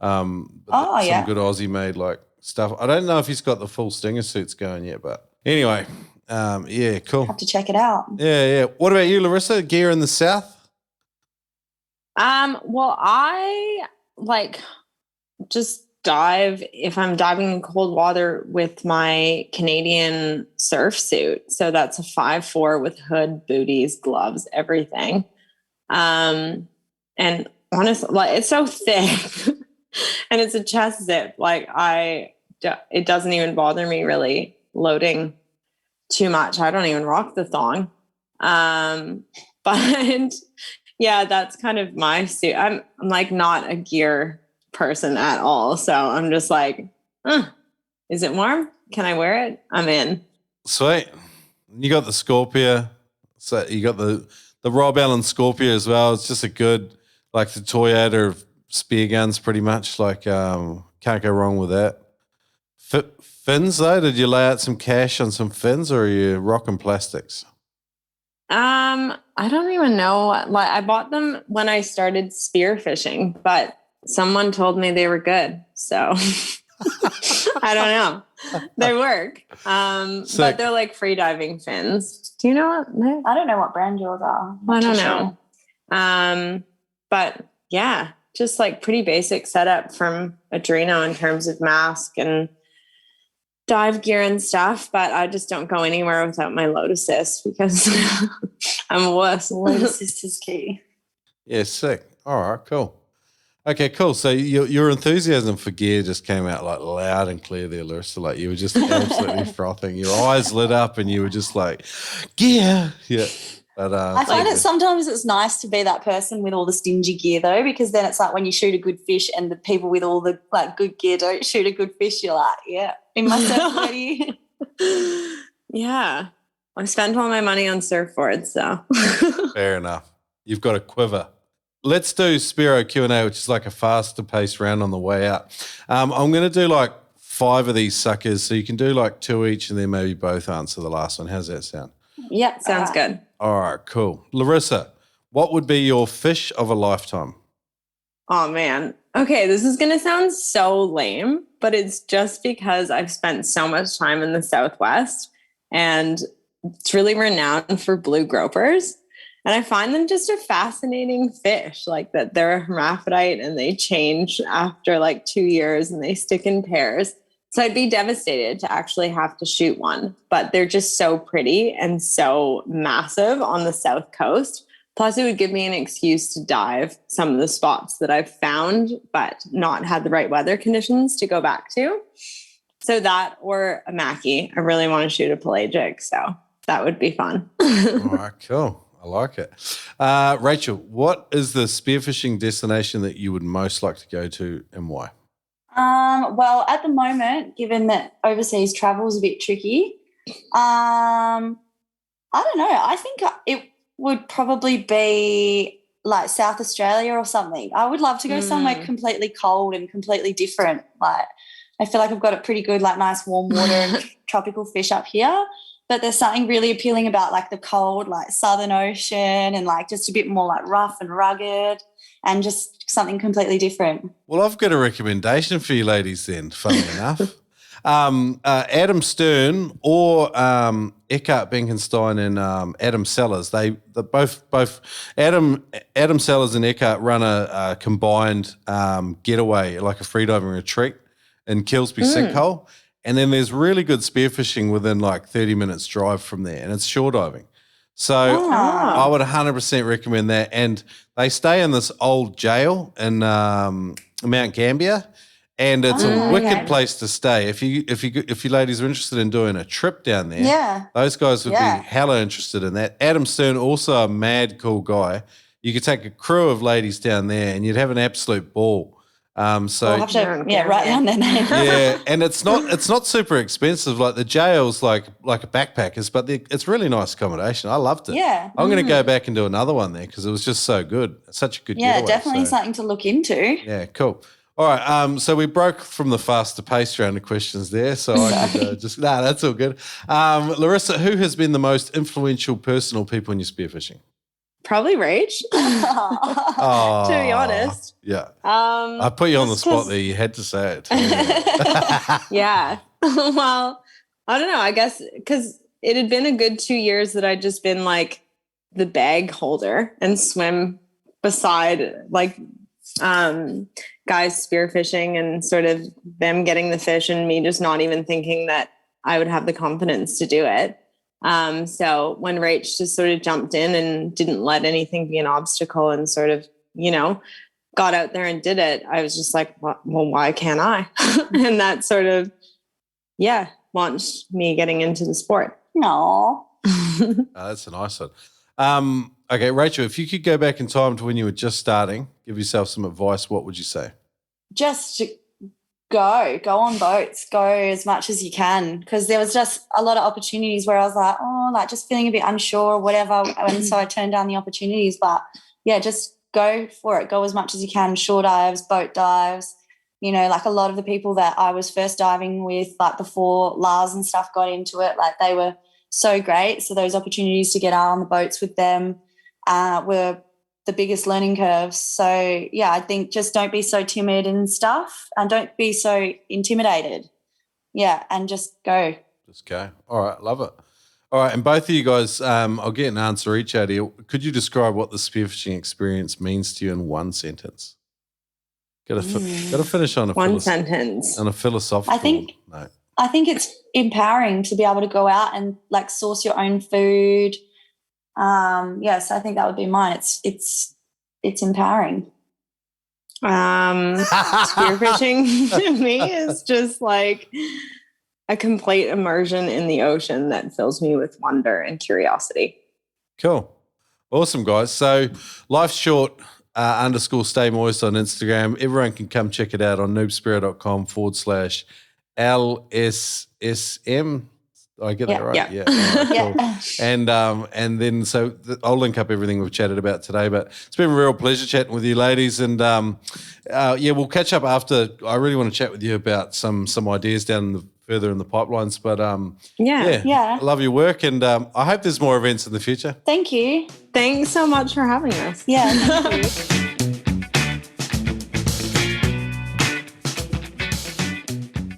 Some good Aussie made like stuff. I don't know if he's got the full stinger suits going yet, but anyway, yeah, cool. Have to check it out. Yeah. What about you, Larissa? Gear in the south? Well, I like just dive if I'm diving in cold water with my Canadian surf suit. So that's a 5'4" with hood, booties, gloves, everything. And honestly, like it's so thick. And it's a chest zip. Like it doesn't even bother me really loading too much. I don't even rock the thong. But yeah, that's kind of my suit. I'm like not a gear person at all. So I'm just like, is it warm? Can I wear it? I'm in. Sweet. You got the Scorpio. So you got the Rob Allen Scorpio as well. It's just a good, like the Toyota of spear guns pretty much. Like can't go wrong with that. Fins though, did you lay out some cash on some fins or are you rocking plastics? I don't even know. Like I bought them when I started spearfishing, but someone told me they were good. So I don't know. They work. But they're like free diving fins. Do you know what? I don't know what brand yours are. I don't know. But yeah, just like pretty basic setup from Adreno in terms of mask and dive gear and stuff. But I just don't go anywhere without my load assist because I'm a wuss. Load assist is key. Yeah, sick. All right, cool. Okay, cool. So your enthusiasm for gear just came out like loud and clear there, Larissa. Like you were just absolutely frothing. Your eyes lit up and you were just like, gear. Yeah. But, I find it sometimes it's nice to be that person with all the stingy gear though, because then it's like when you shoot a good fish and the people with all the like good gear don't shoot a good fish, you're like, yeah, in my surf ready. Yeah. I've spent all my money on surfboards, so. Fair enough. You've got a quiver. Let's do Spiro Q&A, which is like a faster paced round on the way out. I'm going to do like 5 of these suckers, so you can do like 2 each and then maybe both answer the last one. How's that sound? Yep, sounds good. All right, cool. Larissa, what would be your fish of a lifetime? Oh, man. Okay, this is going to sound so lame, but it's just because I've spent so much time in the Southwest and it's really renowned for blue gropers. And I find them just a fascinating fish, like that they're a hermaphrodite and they change after like 2 years and they stick in pairs. So I'd be devastated to actually have to shoot one, but they're just so pretty and so massive on the South Coast. Plus it would give me an excuse to dive some of the spots that I've found, but not had the right weather conditions to go back to. So that or a Mackie. I really want to shoot a pelagic, so that would be fun. All right, cool. I like it. Rachel, what is the spearfishing destination that you would most like to go to and why? Well, at the moment, given that overseas travel is a bit tricky, I don't know. I think it would probably be like South Australia or something. I would love to go somewhere completely cold and completely different. Like I feel like I've got a pretty good, like nice warm water and tropical fish up here. But there's something really appealing about like the cold, like Southern Ocean and like just a bit more like rough and rugged and just something completely different. Well, I've got a recommendation for you ladies then, funnily enough. Adam Stern or Eckhart Benkenstein and Adam Sellers, they both Adam Sellers and Eckhart run a combined getaway, like a freediving retreat in Kilsby Sinkhole. And then there's really good spearfishing within like 30 minutes drive from there, and it's shore diving. So I would 100% recommend that. And they stay in this old jail in Mount Gambier, And it's a wicked okay. place to stay. If you ladies are interested in doing a trip down there, Yeah. those guys would Yeah. be hella interested in that. Adam Stern, also a mad cool guy. You could take a crew of ladies down there and you'd have an absolute ball. We'll have to write down their names. Yeah, and it's not super expensive. Like the jail's like a backpackers, but it's really nice accommodation. I loved it. Yeah. I'm going to go back and do another one there because it was just so good. It's such a good Yeah, getaway, definitely so. something to look into. Yeah, cool. All right, so we broke from the faster pace round of questions there, so I could that's all good. Larissa, who has been the most influential personal people in your spearfishing? Probably Rach, Oh, to be honest. Yeah. I put you on the just spot 'cause- there. You had to say it. Yeah. Well, I don't know. I guess because it had been a good 2 years that I'd just been like the bag holder and swim beside like guys spearfishing and sort of them getting the fish and me just not even thinking that I would have the confidence to do it. So when Rach just sort of jumped in and didn't let anything be an obstacle and sort of, got out there and did it, I was just like, well, why can't I? And that sort of, launched me getting into the sport. No. That's a nice one. Okay, Rachel, if you could go back in time to when you were just starting, give yourself some advice, what would you say? Just go on boats, go as much as you can, because there was just a lot of opportunities where I was like, just feeling a bit unsure or whatever, and so I turned down the opportunities. But yeah, just go for it. Go as much as you can. Shore dives, boat dives. Like a lot of the people that I was first diving with, like before Lars and stuff got into it, like they were so great. So those opportunities to get out on the boats with them were the biggest learning curves. So yeah, I think just don't be so timid and stuff, and don't be so intimidated. Yeah, and just go. Just go. All right, love it. All right, and both of you guys, I'll get an answer each out of you. Could you describe what the spearfishing experience means to you in one sentence? Got to finish on one sentence. On a philosophical note. I think it's empowering to be able to go out and like source your own food. Yes, I think that would be mine. It's empowering. Spearfishing to me is just like a complete immersion in the ocean that fills me with wonder and curiosity. Cool. Awesome, guys. So Life's Short _ Stay Moist on Instagram. Everyone can come check it out on noobspirit.com/LSSM. I get that right? Yeah. All right, cool. And then I'll link up everything we've chatted about today, but it's been a real pleasure chatting with you ladies. And we'll catch up after. I really want to chat with you about some ideas further in the pipelines, but I love your work, and I hope there's more events in the future. Thank you. Thanks so much for having us. Yeah, thank you.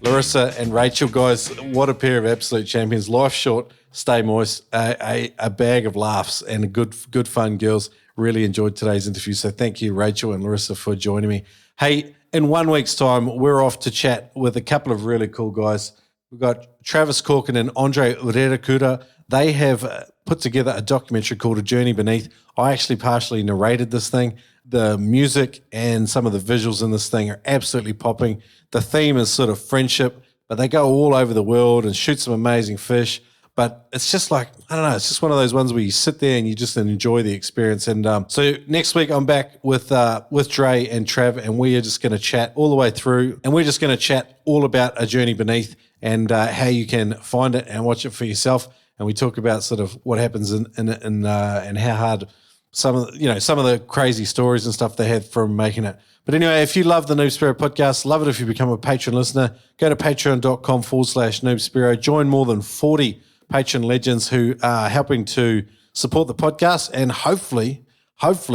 Larissa and Rachel, guys, what a pair of absolute champions. Life Short, Stay Moist, a bag of laughs and good fun, girls. Really enjoyed today's interview. So thank you, Rachel and Larissa, for joining me. Hey, in 1 week's time, we're off to chat with a couple of really cool guys. We've got Travis Corkin and Andre Urerakura. They have put together a documentary called A Journey Beneath. I actually partially narrated this thing. The music and some of the visuals in this thing are absolutely popping. The theme is sort of friendship, but they go all over the world and shoot some amazing fish. But it's just like, I don't know, it's just one of those ones where you sit there and you just enjoy the experience. And so next week I'm back with Dre and Trav, and we are just going to chat all the way through. And we're just going to chat all about A Journey Beneath and how you can find it and watch it for yourself. And we talk about sort of what happens and how hard some of the crazy stories and stuff they had from making it. But anyway, if you love the Noob Spirit podcast, love it if you become a Patreon listener. Go to patreon.com/Noob Join more than 40 Patreon legends who are helping to support the podcast. And hopefully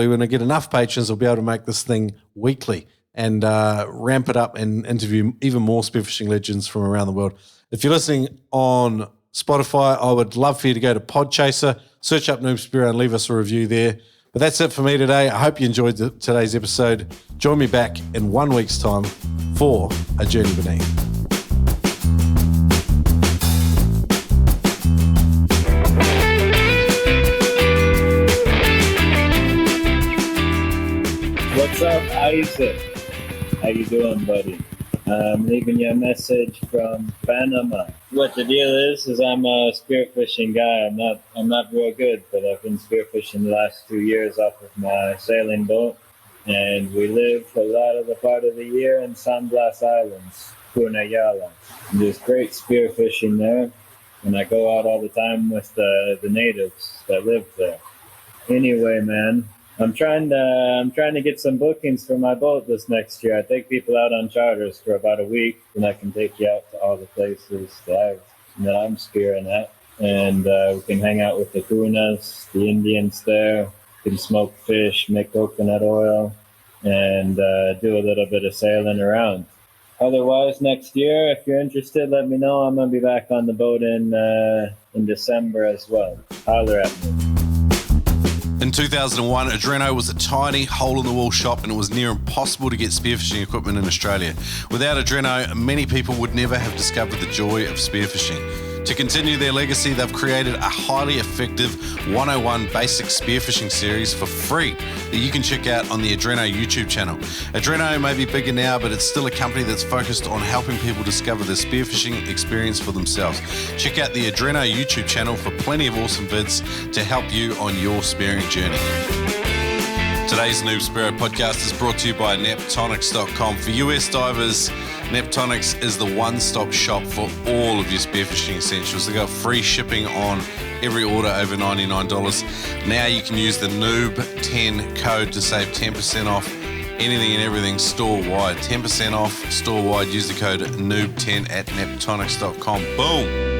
when I get enough patrons, we'll be able to make this thing weekly and ramp it up and interview even more spearfishing legends from around the world. If you're listening on Spotify, I would love for you to go to Podchaser, search up Noob Spirit and leave us a review there. But that's it for me today. I hope you enjoyed today's episode. Join me back in 1 week's time for A Journey Beneath. What's up, Isaac? How you doing, buddy? I'm leaving you a message from Panama. What the deal is I'm a spearfishing guy. I'm not real good, but I've been spearfishing the last 2 years off of my sailing boat. And we live a lot of the part of the year in San Blas Islands, Punayala. There's great spearfishing there, and I go out all the time with the natives that live there. Anyway, man, I'm trying to get some bookings for my boat this next year. I take people out on charters for about a week, and I can take you out to all the places that I'm spearing at. And we can hang out with the Kunas, the Indians there. We can smoke fish, make coconut oil, and do a little bit of sailing around. Otherwise, next year, if you're interested, let me know. I'm going to be back on the boat in December as well. Holler at me. In 2001, Adreno was a tiny hole-in-the-wall shop and it was near impossible to get spearfishing equipment in Australia. Without Adreno, many people would never have discovered the joy of spearfishing. To continue their legacy, they've created a highly effective 101 basic spearfishing series for free that you can check out on the Adreno YouTube channel. Adreno may be bigger now, but it's still a company that's focused on helping people discover the spearfishing experience for themselves. Check out the Adreno YouTube channel for plenty of awesome vids to help you on your spearing journey. Today's Noob Spearo podcast is brought to you by Neptonics.com. For US divers, Neptonics is the one-stop shop for all of your spearfishing essentials. They got free shipping on every order over $99. Now you can use the Noob10 code to save 10% off anything and everything store-wide. 10% off store-wide. Use the code Noob10 at Neptonics.com. Boom!